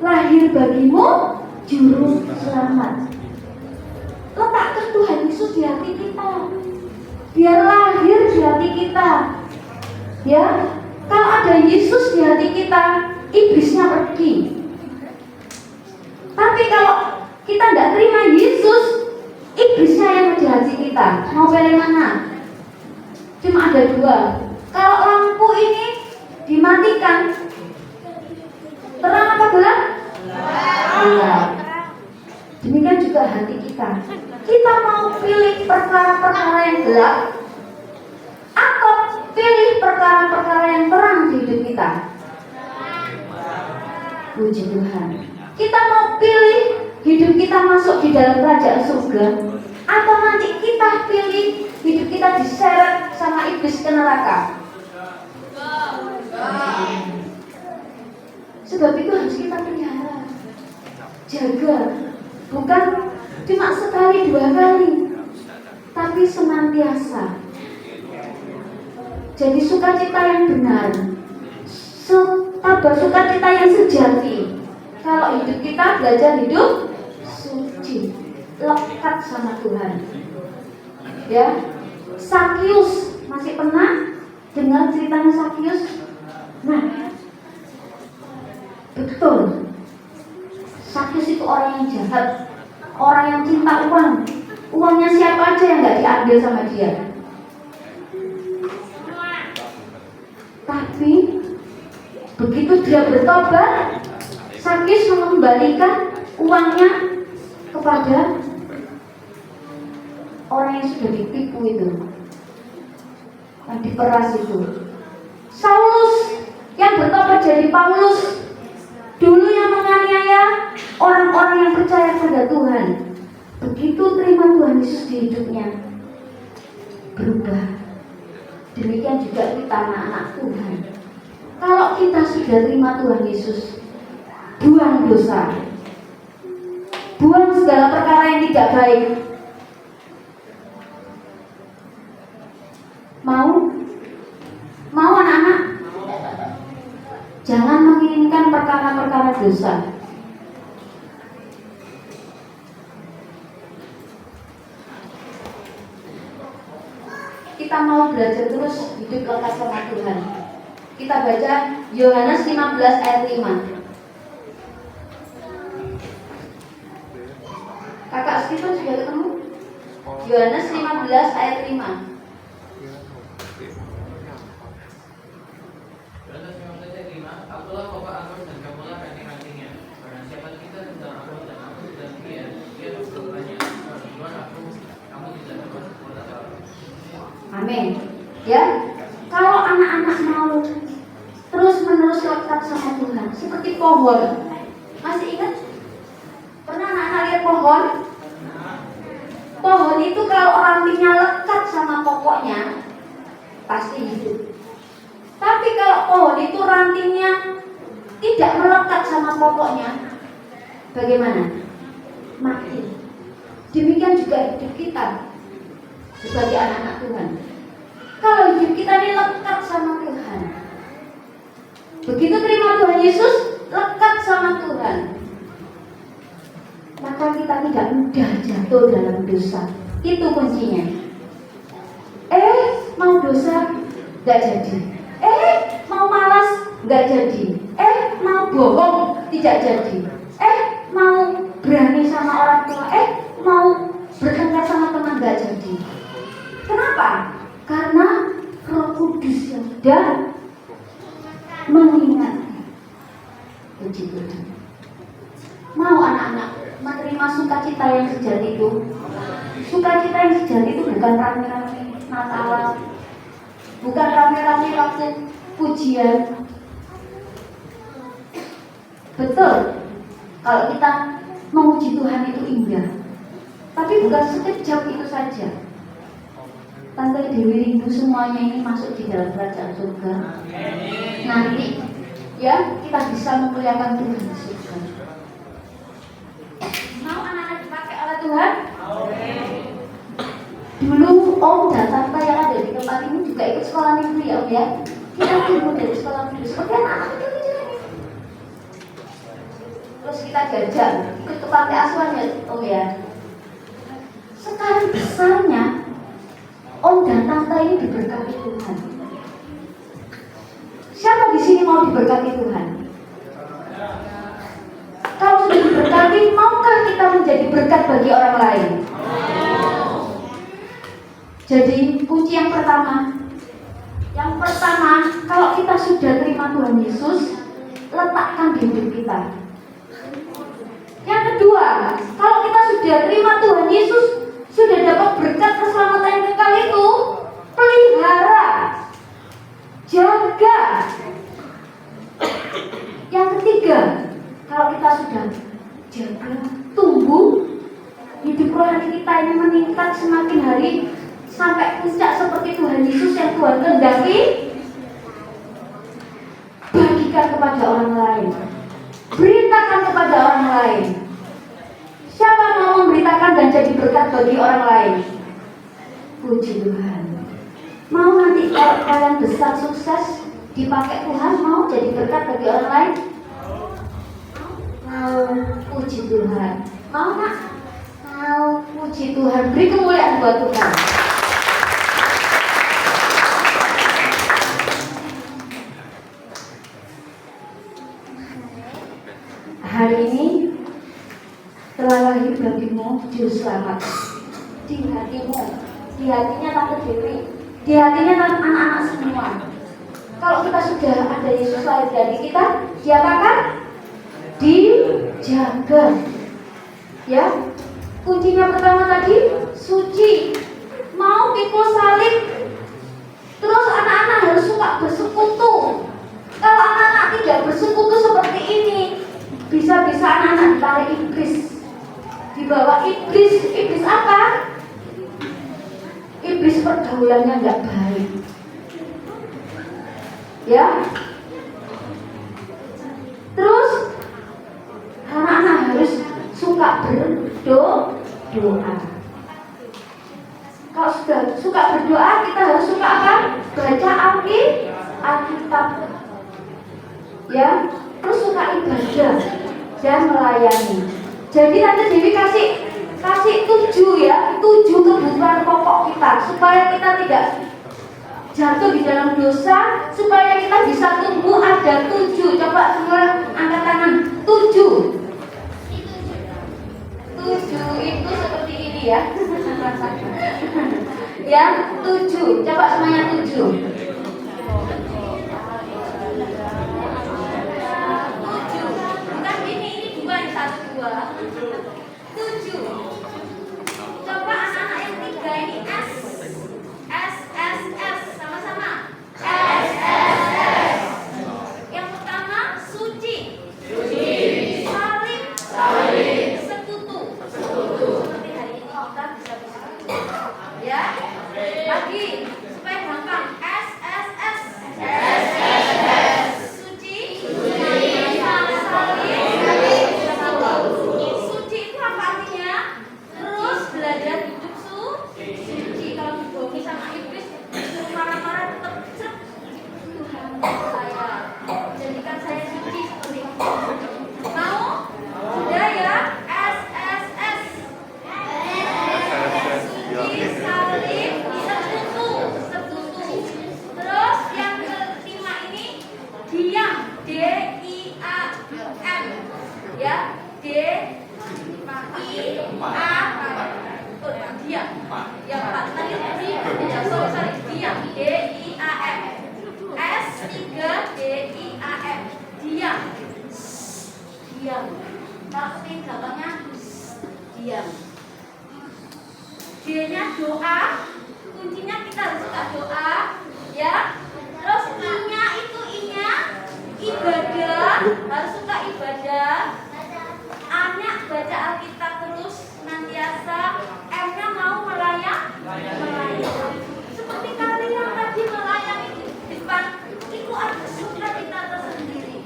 Speaker 2: lahir bagimu juru selamat. Letakkan Tuhan Yesus di hati kita, biar lahir di hati kita. Ya, kalau ada Yesus di hati kita, iblisnya pergi. Tapi kalau kita tidak terima Yesus, iblisnya yang di hati kita. Mau pilih mana? Cuma ada dua. Kalau lampu ini dimatikan, terang apa gelap? Gelap. Demikian juga hati kita. Kita mau pilih perkara-perkara yang gelap atau pilih perkara-perkara yang terang di hidup kita? Puji Tuhan. Kita mau pilih hidup kita masuk di dalam kerajaan surga, atau nanti kita pilih hidup kita diseret sama iblis ke neraka? Sebab itu harus kita pelihara, jaga. Bukan cuma sekali dua kali, tapi senantiasa. Jadi sukacita yang benar, sukacita yang sejati. Kalau hidup kita belajar hidup suci, lekat sama Tuhan. Ya, Sakius, masih pernah dengar ceritanya Sakius? Nah, betul. Sakius itu orang yang jahat, orang yang cinta uang. Uangnya siapa aja yang nggak diambil sama dia. Tapi begitu dia bertobat, Sakis mengembalikan uangnya kepada orang yang sudah ditipu itu, yang diperas itu. Saulus yang bertobat jadi Paulus, dulu yang menganiaya orang-orang yang percaya pada Tuhan, begitu terima Tuhan Yesus di hidupnya, berubah. Demikian juga kita anak-anak Tuhan. Kalau kita sudah terima Tuhan Yesus, buang dosa, buang segala perkara yang tidak baik. Mau anak-anak? Jangan menginginkan perkara-perkara dosa. Kita mau belajar terus hidup lekat sama Tuhan. Kita baca Yohanes 15 ayat 5. Kakak Stephen sudah ketemu? Yohanes 15 ayat 5.
Speaker 9: Akulah pokok anggur dan kamulah ranting-rantingnya. Barang siapa kita tentang aku dan aku dan dia bertanya, Tuhan aku, kamu tidak dapat berbuat apa-apa.
Speaker 2: Amin. Ya, kalau anak-anak mau terus-menerus lekat sama Tuhan, seperti pohon. Masih ingat? Pernah anak-anak lihat pohon? Pohon itu kalau rantingnya lekat sama pokoknya, pasti hidup. Tapi kalau pohon itu rantingnya tidak melekat sama pokoknya, bagaimana? Mati. Demikian juga hidup kita sebagai anak-anak Tuhan. Kalau hidup kita ini lekat sama Tuhan, begitu terima Tuhan Yesus, lekat sama Tuhan, maka kita tidak mudah jatuh dalam dosa. Itu kuncinya. Mau dosa gak jadi. Mau malas nggak jadi. Mau bohong tidak jadi. Mau berani sama orang tua. Mau bertengkar sama teman nggak jadi. Kenapa? Karena Roh Kudus yang sudah mengingatkan. Puji Tuhan. Mau anak-anak menerima sukacita yang sejati itu? Sukacita yang sejati itu bukan rame-rame Natalan, bukan rame-rame waktu pujian. Betul, kalau kita memuji Tuhan itu indah, tapi bukan sekejap itu saja. Tante Dewi rindu semuanya ini masuk di dalam kerajaan surga. Nanti ya kita bisa memuliakan Tuhan di surga. Mau anak-anak dipakai oleh Tuhan? Dulu Om dan Tante yang ada di tempat ini juga ikut sekolah minggu ya Om ya. Kita tumbuh dari sekolah minggu seperti anak-anak kecil-kecil ini. Terus kita jajan, ikut ke pantai asuhan ya Om ya. Sekarang besarnya Om dan Tante ini diberkati Tuhan. Siapa di sini mau diberkati Tuhan? Kalau sudah diberkati, maukah kita menjadi berkat bagi orang lain? Jadi kunci yang pertama, kalau kita sudah terima Tuhan Yesus, letakkan di hidup kita. Yang kedua, kalau kita sudah terima Tuhan Yesus, sudah dapat berkat keselamatan yang kekal itu, pelihara, jaga. Yang ketiga, kalau kita sudah jaga, tumbuh, hidup rohani kita ini meningkat semakin hari sampai puncak seperti Tuhan Yesus yang Tuhan kehendaki, bagikan kepada orang lain, beritakan kepada orang lain. Siapa mau memberitakan dan jadi berkat bagi orang lain? Puji Tuhan. Mau nanti kalau kalian besar sukses dipakai Tuhan, mau jadi berkat bagi orang lain? Mau. Puji Tuhan. Mau nak? Mau. Puji Tuhan. Beri kemuliaan buat Tuhan. Hari ini telah lahir bagimu juru selamat. di hatimu, di hatinya Tante Dewi, di hatinya anak-anak semua. Kalau kita sudah ada Yesus lahir di hati kita, diapakan? Dijaga. Ya, kuncinya pertama tadi suci, mau pikul salib. Terus anak-anak harus suka bersekutu. Kalau anak-anak tidak bersekutu seperti ini, bisa-bisa anak-anak ditarik iblis, dibawa iblis. Iblis apa? Iblis pergaulannya nggak baik. Ya. Terus anak-anak harus suka berdoa. Kalau sudah suka berdoa, kita harus suka apa? Baca Alkitab. Ya, terus suka ibadah dan melayani. Jadi Tante Dewi kasih 7 ya, 7 kebutuhan pokok kita supaya kita tidak jatuh di dalam dosa, supaya kita bisa tumbuh. Ada 7. Coba semua angkat tangan. 7 itu seperti ini ya. Ya, 7. Coba semuanya 7. Bukan ini 2, 1, 2. 7. Coba anak-anak yang 3 ini S. Sama-sama. S. Yang pertama suci. Salib. Sekutu. Seperti hari ini kita bisa bersekutu. Ya. Lagi supaya gampang. S. Suci. Salib. Suci itu apa artinya? Terus belajar hidup suci. Kalau dibohongi sama iblis, disuruh marah-marah tetap Tuhan saya jadikan saya suci seperti itu. Mau? Sudah ya? S. Suci, salib, sekutu. Terus yang kelima ini diam. D-I-A-M. Ya, D-I-A. Diam. Yang tadi sorry, diam. D-I-A-M. S3 D-I-A-M. Diam. Kalau penting gampangnya diam. D-nya doa. Kuncinya kita harus suka doa, ya. Terus I-nya ibadah, harus suka ibadah. A-nya baca Alkitab terus senantiasa. M-nya mau melayani. Seperti kalian tadi melayani di depan, itu ada sukacita tersendiri.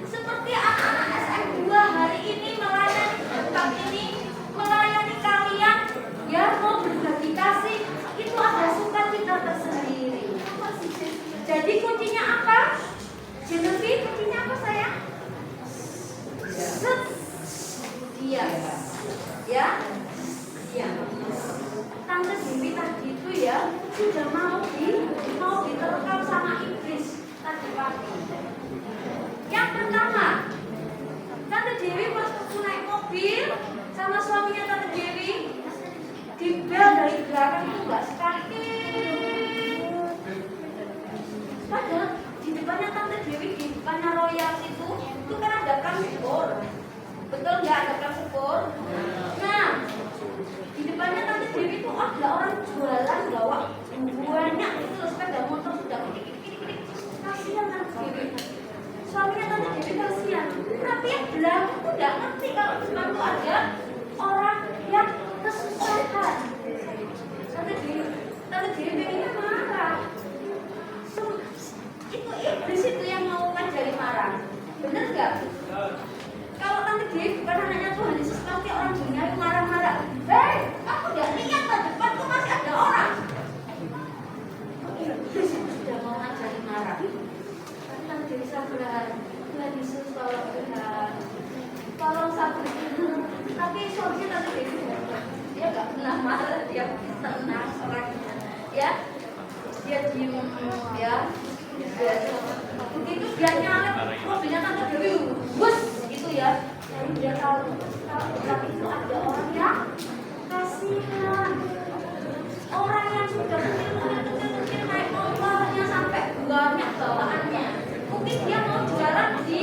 Speaker 2: Seperti anak-anak SM2 hari ini melayani di tempat ini, melayani kalian, ya, mau berbagi kasih, itu ada sukacita tersendiri. Jadi kuncinya apa? Genevieve, kuncinya apa sayang? Diam. Ya, diam. Tante Dewi tadi itu ya sudah mau diterkam sama iblis tadi pagi. Yang pertama, Tante Dewi pas naik mobil sama suaminya Tante Dewi, di bel dari belakang itu nggak sekali. Padahal di depannya Tante Dewi, di depannya Royal itu kan ada transport. Betul nggak ada transport? Nah, di depannya Tante Dewi itu ada orang jualan bawa banyak itu sepeda motor sudah kidik. Kasihan Tante Dewi. Suaminya Tante Dewi kasihan. Tapi yang belakang itu nggak ngerti kalau di depan itu ada orang yang kesusahan. Tante Dewi pengennya marah. Itu iblis itu yang mau ngajari marah. Bener nggak? Kalau Tante Dewi bukan anaknya Tuhan Yesus, pasti orang dunia itu marah-marah. Hei, aku udah lihat di depan tuh masih ada orang. Iblis itu sudah mau ngajari marah. Tapi Tante Dewi sabar. Tuhan Yesus tolong Tuhan. Tolong sabar. Tapi suaminya Tante Dewi dia nggak pernah marah, dia tenang orangnya. Ya, dia diem, ya. Begitu dia nyalip mobilnya Tante Dewi, bus gitu ya. Lalu dia tahu kalau itu ada orang yang kasihan. Orang yang sudah mungkin naik motornya sampai banyak bawaannya. Mungkin dia mau jualan di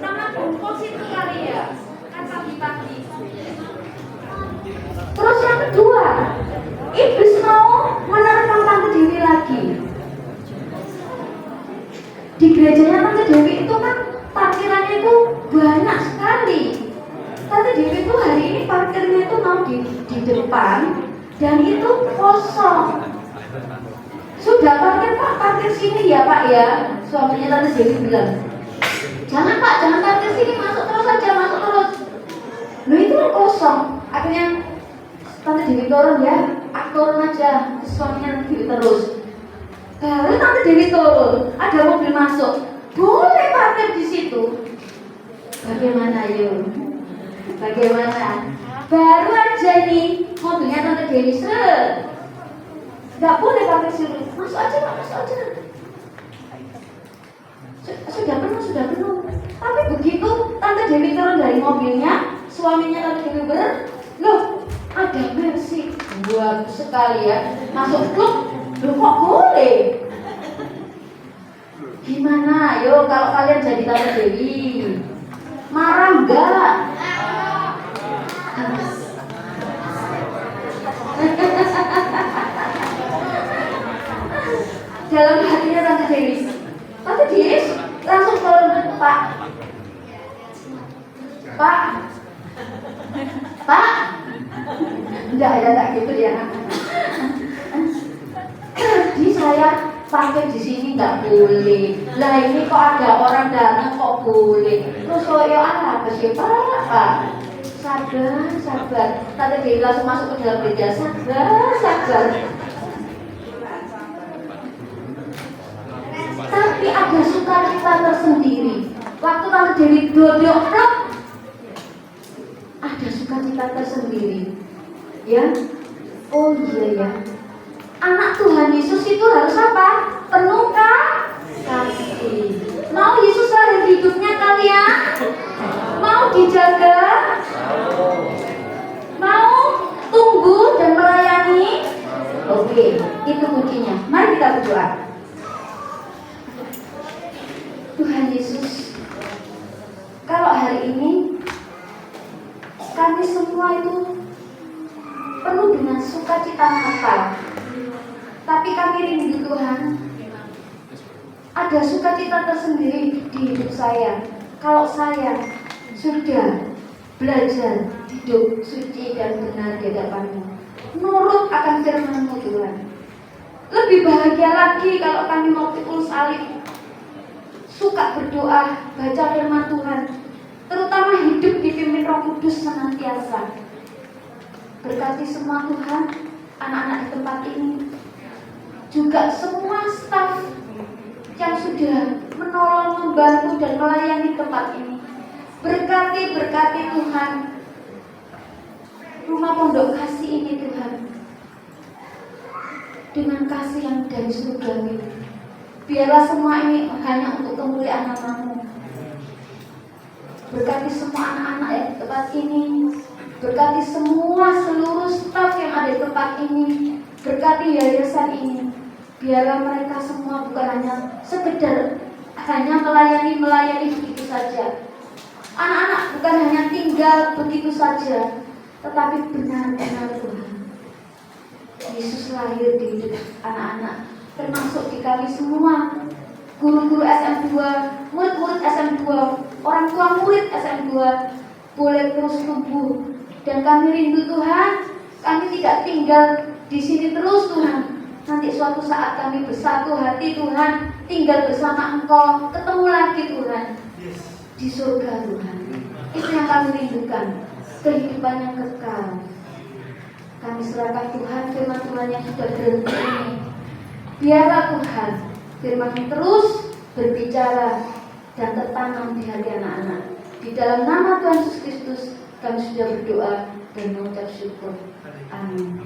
Speaker 2: Taman Bungkul situ kali ya. Kan pagi-pagi. Terus yang kedua, iblis mau menerkam Tante Dewi lagi. Di gerejanya Tante Dewi itu kan parkirannya itu banyak sekali. Tante Dewi itu hari ini parkirnya itu mau di depan dan itu kosong. Sudah parkir Pak, parkir sini ya Pak ya. Suaminya Tante Dewi bilang, jangan Pak, jangan parkir sini, masuk terus aja, masuk terus. Loh itu kan kosong. Akhirnya Tante Dewi turun ya, aku turun aja. Suaminya Tante Dewi terus. Baru Tante Dewi turun, ada mobil masuk. Boleh parkir di situ. Bagaimana yuk? Bagaimana? Baru aja nih mobilnya Tante Dewi seret. Gak boleh parkir situ. Masuk aja Pak, masuk aja. Sudah penuh. Tapi begitu Tante Dewi turun dari mobilnya, suaminya Tante Dewi loh, ada Mercy. Buat sekali ya. Masuk klub, loh kok boleh? Gimana? Yo kalau kalian jadi Tante Dewi, marah enggak? Dalam hatinya Tante Dewi langsung turun, Pak, enggak gitu ya. Jadi saya parkir di sini nggak boleh. Lah ini kok ada orang datang kok boleh. Terus saya apa sih Pak? Sabar. Tante Dewi langsung masuk ke dalam gereja. Sabar. Tapi ada sukacita tersendiri. Waktu Tante Dewi dodok plok, ada sukacita tersendiri. Ya, oh iya ya. Anak Tuhan Yesus itu harus apa? Penuh kasih. Mau Yesus lahir di hidupnya kalian? Mau dijaga? Mau tumbuh dan melayani? Oke, itu kuncinya. Mari kita berdoa. Tuhan Yesus, kalau hari ini kami semua itu penuh dengan sukacita Natal, tapi kami rindu Tuhan. Ada sukacita tersendiri di hidup saya. Kalau saya sudah belajar hidup suci dan benar di hadapan-Mu, nurut akan firman-Mu Tuhan. Lebih bahagia lagi kalau kami mau pikul salib, suka berdoa, baca firman Tuhan, terutama hidup dipimpin Roh Kudus senantiasa. Berkati semua Tuhan, anak-anak di tempat ini, juga semua staf yang sudah menolong, membantu dan melayani tempat ini. Berkati Tuhan Rumah Pondok Kasih ini Tuhan, dengan kasih yang dari surga ini. Biarlah semua ini hanya untuk kemuliaan nama-Mu. Berkati semua anak-anak yang di tempat ini, berkati semua seluruh staf yang ada di tempat ini, berkati yayasan ini. Biarlah mereka semua bukan hanya sekedar hanya melayani begitu saja. Anak-anak bukan hanya tinggal begitu saja, tetapi benar-benar Tuhan Yesus lahir di hidup anak-anak, termasuk di kami semua, guru-guru SM2, murid-murid SM2, orang tua murid SM2, boleh terus tumbuh. Dan kami rindu Tuhan, kami tidak tinggal di sini terus Tuhan. Nanti suatu saat kami bersatu hati Tuhan, tinggal bersama Engkau, ketemu lagi Tuhan di surga Tuhan. Itu yang kami rindukan, kehidupan yang kekal. Kami serahkan Tuhan firman Tuhan yang sudah berhenti ini. Biarlah Tuhan firman-Mu terus berbicara dan tertanam di hati anak-anak. Di dalam nama Tuhan Yesus Kristus kami sudah berdoa dan mengucap syukur. Amin.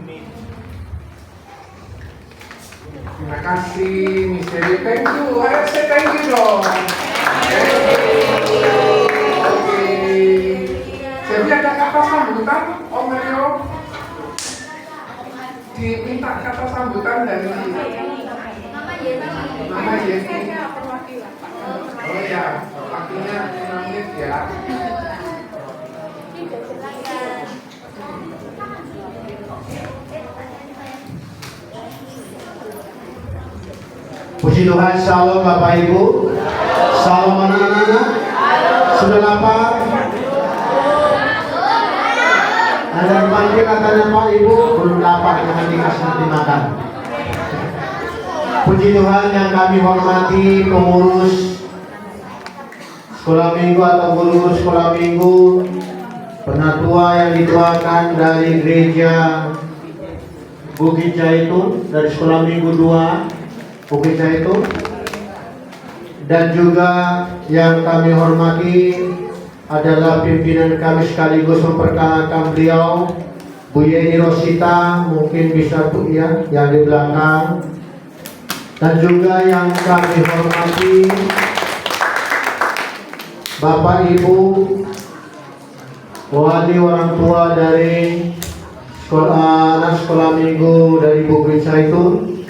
Speaker 6: Terima kasih Miss Dewi, thank you. Ayo say thank you dong. Oke. Jadi ada kata sambutan Om Mario? diminta kata sambutan dari Mama Yeni. Oh ya, waktunya 5 menit ya.
Speaker 10: Puji Tuhan, shalom Bapak Ibu, shalom anak-anak. Sudah lapar? Ada yang panggil katanya Pak Ibu, belum lapar, jangan dikasih nanti makan. Puji Tuhan yang kami hormati pengurus sekolah minggu atau guru sekolah minggu, penatua yang dituakan dari gereja Bukit Jaitun, dari sekolah minggu 2 Bukit Jaitun, dan juga yang kami hormati adalah pimpinan kami sekaligus memperkenalkan beliau, Bu Yeni Rosita, mungkin bisa Bu ya, yang di belakang, dan juga yang kami hormati Bapak Ibu wali orang tua dari anak sekolah minggu dari Bukit Jaitun,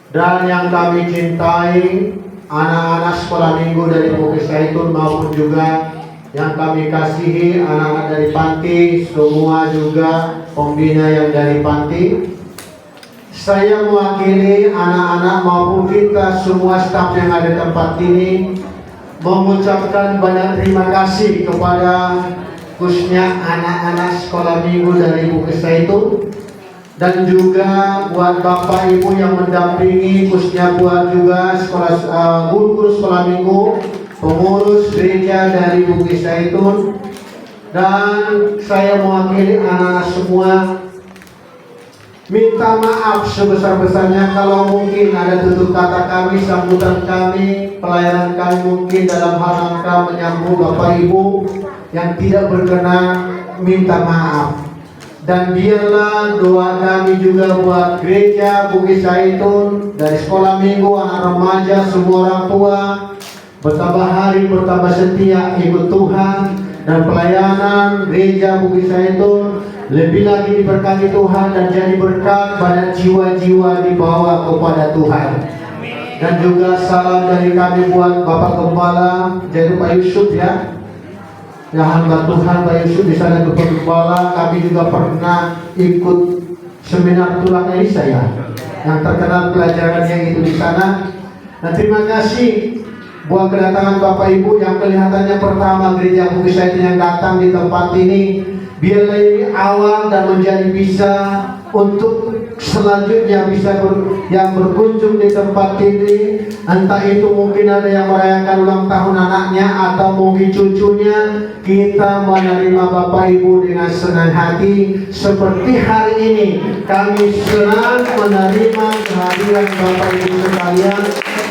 Speaker 10: dan yang kami cintai anak-anak sekolah minggu dari Bukit Jaitun maupun juga yang kami kasihi anak-anak dari panti, semua juga pembina yang dari panti. Saya mewakili anak-anak maupun kita semua staf yang ada di tempat ini mengucapkan banyak terima kasih kepada khususnya anak-anak sekolah minggu dari Bukit Jaitun, dan juga buat Bapak Ibu yang mendampingi, khususnya buat juga guru-guru sekolah minggu, pengurus gereja dari Bukit Jaitun, dan saya mewakili anak-anak semua minta maaf sebesar-besarnya kalau mungkin ada tutur kata kami, sambutan kami, pelayanan kami mungkin dalam hal rangka menyambut Bapak Ibu yang tidak berkenan, minta maaf. Dan biarlah doa kami juga buat gereja Bukit Jaitun, dari sekolah minggu, anak remaja, semua orang tua, bertambah hari, bertambah setia ikut Tuhan, dan pelayanan gereja Bukit Jaitun lebih lagi diberkati Tuhan dan jadi berkat banyak jiwa-jiwa dibawa kepada Tuhan. Dan juga salam dari kami buat Bapak Gembala, jadi Pak Yusuf ya. Ya hamba Tuhan Pak Yusuf di sana Gembala, kami juga pernah ikut seminar tulang Elisa ya, yang terkenal pelajarannya itu di sana. Nah terima kasih buat kedatangan Bapak Ibu yang kelihatannya pertama gereja Bukit Jaitun yang datang di tempat ini. Biarlah ini awal dan menjadi bisa untuk selanjutnya bisa yang berkunjung di tempat ini, entah itu mungkin ada yang merayakan ulang tahun anaknya atau mungkin cucunya. Kita menerima Bapak Ibu dengan senang hati seperti hari ini kami senang menerima kehadiran Bapak Ibu sekalian,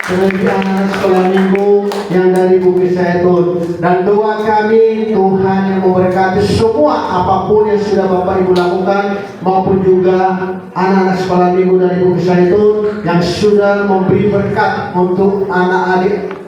Speaker 10: terlebih anak sekolah minggu yang dari Bukit Jaitun. Dan doa kami Tuhan yang memberkati semua apapun yang sudah Bapak Ibu lakukan, maupun juga anak-anak sekolah minggu dari Bukit Jaitun yang sudah memberi berkat untuk anak-adik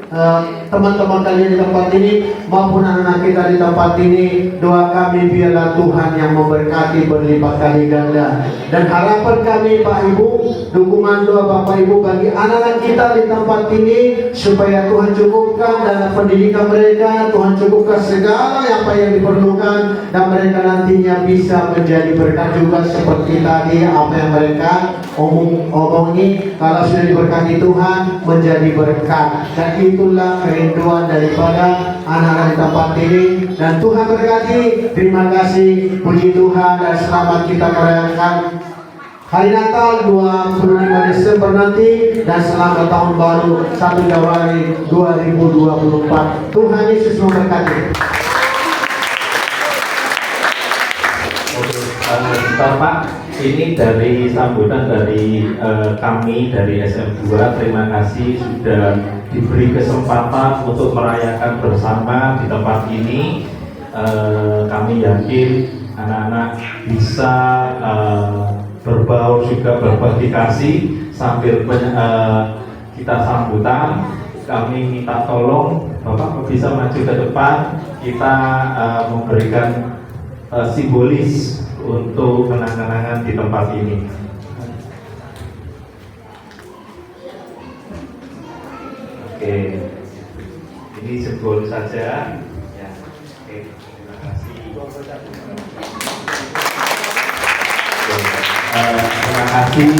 Speaker 10: teman-teman kalian di tempat ini maupun anak-anak kita di tempat ini. Doa kami biarlah Tuhan yang memberkati berlipat kali ganda. Dan harapan kami Pak Ibu, dukungan doa Bapak Ibu bagi anak-anak kita di tempat ini, supaya Tuhan cukupkan dalam pendidikan mereka, Tuhan cukupkan segala apa yang diperlukan, dan mereka nantinya bisa menjadi berkat juga seperti tadi apa yang mereka omongi. Kalau sudah diberkati Tuhan menjadi berkat, dan itulah kerinduan daripada anak-anak di tempat ini. Dan Tuhan berkati. Terima kasih, puji Tuhan, dan selamat kita merayakan hari Natal 25 Desember nanti, dan selamat tahun baru 1 Januari 2024. Tuhan Yesus memberkati.
Speaker 4: Bapak, ini dari sambutan dari kami dari SM2, terima kasih sudah diberi kesempatan untuk merayakan bersama di tempat ini. Kami yakin anak-anak bisa berbaur juga, berbagi kasih sambil kita sambutan. Kami minta tolong Bapak bisa maju ke depan, kita memberikan simbolis untuk kenang-kenangan di tempat ini. Oke, ini simbol saja. Ya, oke, terima kasih. Terima kasih.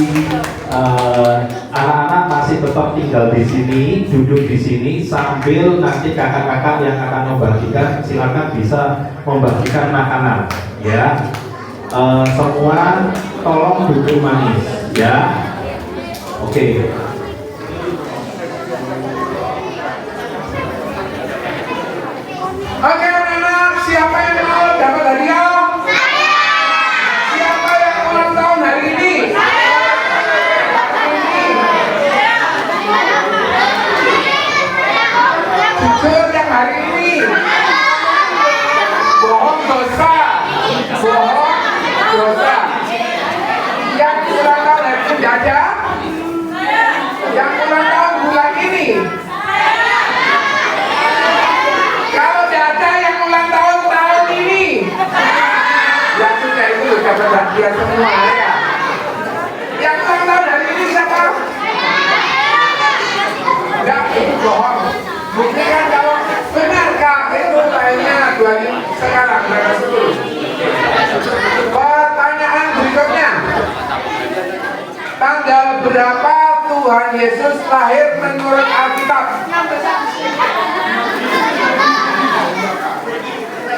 Speaker 4: Anak-anak masih tetap tinggal di sini, duduk di sini sambil nanti kakak-kakak yang akan membagikan, silakan bisa membagikan makanan, ya. Semua tolong duduk manis, ya. Oke.
Speaker 6: Oke anak-anak, siapa yang mau dapat hadiah? Siapa yang ulang tahun hari ini? Jujur yang hari ini. Bohong dosa. Bohong dosa. Yang ulang tahun hari ini tidak ada? Yang ulang tahun bulan ini? Kalau tidak ada yang ulang tahun ini, ya sudah itu dapat hadiah semua ya. Yang ulang tahun hari ini siapa? Enggak, itu bohong. Buktikan kalau benarkah itu lainnya sekarang mereka 10. Pertanyaan berikutnya, tanggal berapa Tuhan Yesus lahir menurut Alkitab?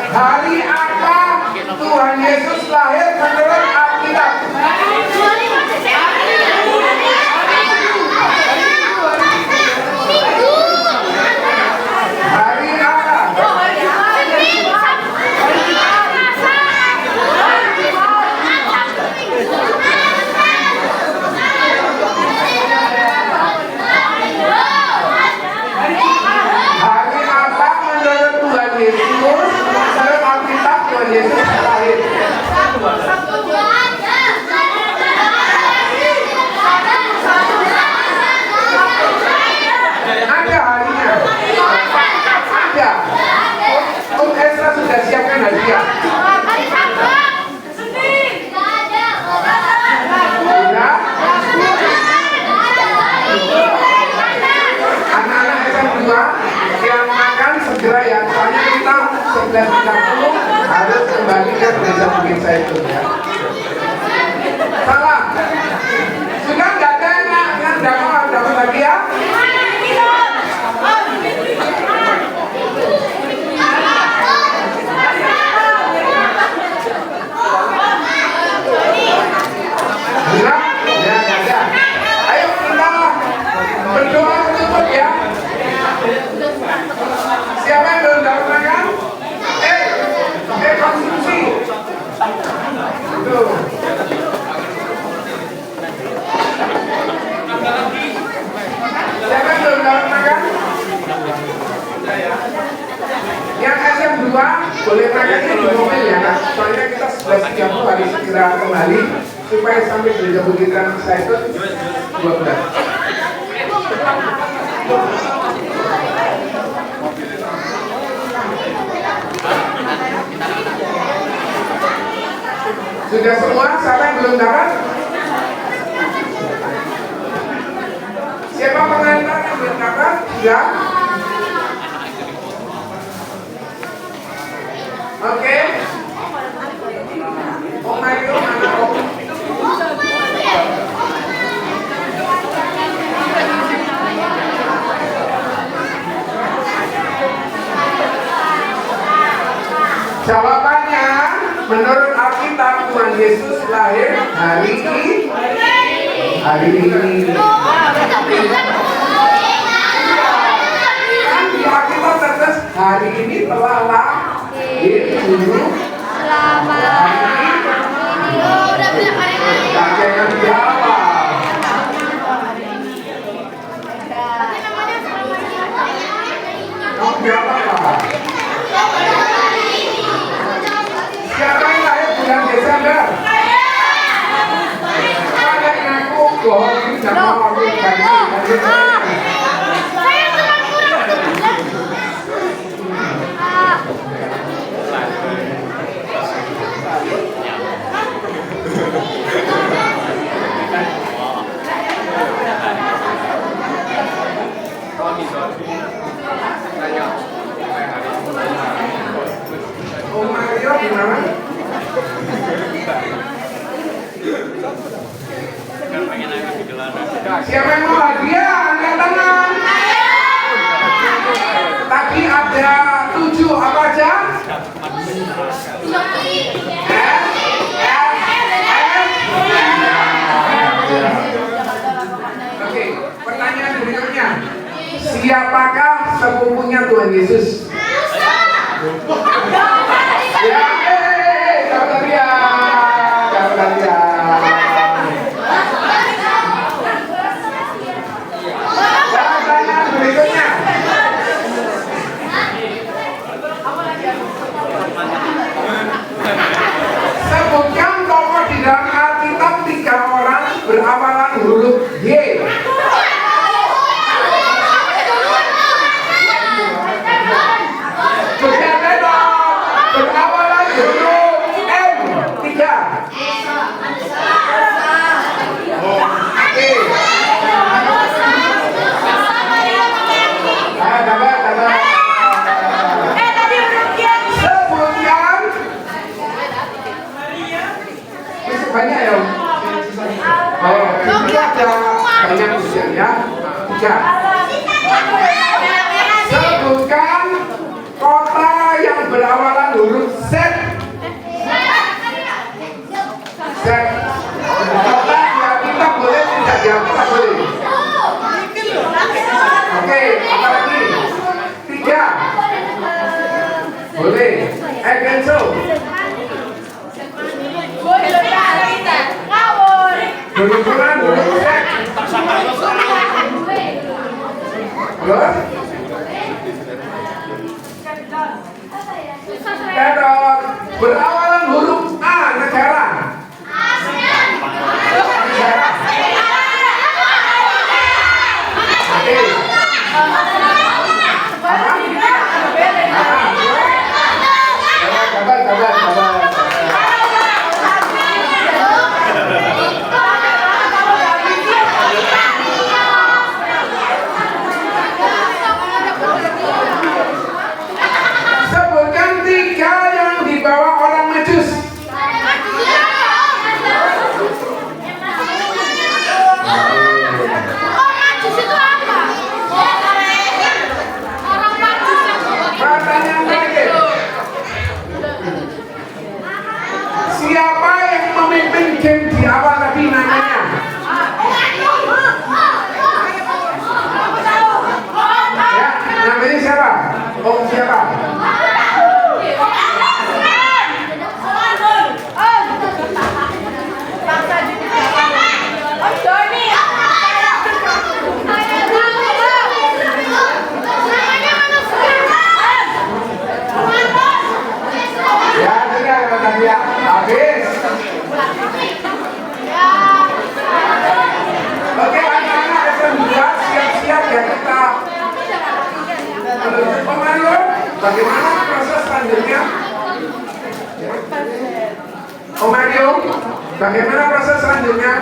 Speaker 6: Hari apa Tuhan Yesus lahir menurut Alkitab? Hari apa? Hari apa menurut Tuhan Yesus? Menurut Alkitab Tuhan Yesus lahir. Ada harinya. Ada. Om Esra sudah siapkan hadiah. Sudah. Anak-anak SM2 yang makan segera ya. Soalnya kita 11.30 harus kembali ke gereja Bukit Zaitun ya. Salah. Sudah nggak ada yang dapat lagi ya? Enggak? Ya nggak ada. Ayo kita berdoa menutup ya. Siapa yang belum dapat makan? Konsumsi. Tuh. Siapa yang belum dapat makan? Yang SM2 boleh makannya di mobil ya Kak. Soalnya kita 11.30 harus istirahat kembali supaya sampai gereja Bukit Zaitun 12. Sudah semua? Siapa yang belum dapat? Siapa pengantar yang belum dapat? Sudah? Oke. Om Mario mana Om? Jawabannya menurut Alkitab Tuhan Yesus lahir hari ini. Kan di Alkitab tertulis hari ini telah lahir guru. Jangan jawab. Kamu jawab apa? Siapa yang lahir bulan Desember? Ada yang ngaku bohong ini jangan mau aku ganti. Siapa yang mau hadiah? Angkat tangan. Tadi ada 7 apa aja? Oke, pertanyaan berikutnya. Siapakah sepupunya Tuhan Yesus? Ya, jangan lihat, jangan lihat. Pertanyaan berikutnya. Sebutkan tokoh di dalam Alkitab 3 orang berawalan huruf Y. Berkata dong, berawalan huruf M. 3. Oke. Sabar. Sebutkan. Masih banyak ya? Oh, ini ada banyak ujian ya. 3. Sebutkan kota yang berawalan huruf Z. Z. Kota ya kita boleh tidak diambil boleh. Oke, apa lagi? 3. Boleh. Kenzo. Berhubungan huruf Z. Terus? Kedok. Berawalan huruf A. Negara. Oke. Sabar. Sebutkan 3 yang dibawa orang Majus. Pertanyaan terakhir. Siapa yang memimpin game di awal tadi namanya? Ya, namanya siapa? Om siapa? Ya, sudah tadi ya. Habis. Oke, anak-anak SMP siap-siap ya kita. Om Mario, bagaimana proses selanjutnya? Om Mario, bagaimana proses selanjutnya?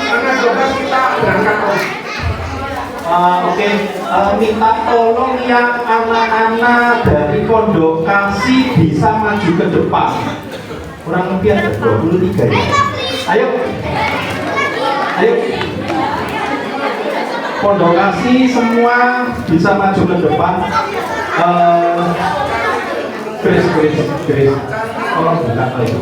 Speaker 6: Tanggal 12 kita berangkat.
Speaker 4: Oke, minta tolong yang anak-anak dari Pondok Kasih bisa maju ke depan. Kurang lebih ada 23 ya. Ayo. Pondok Kasih semua bisa maju ke depan. Grace. Tolong buka itu.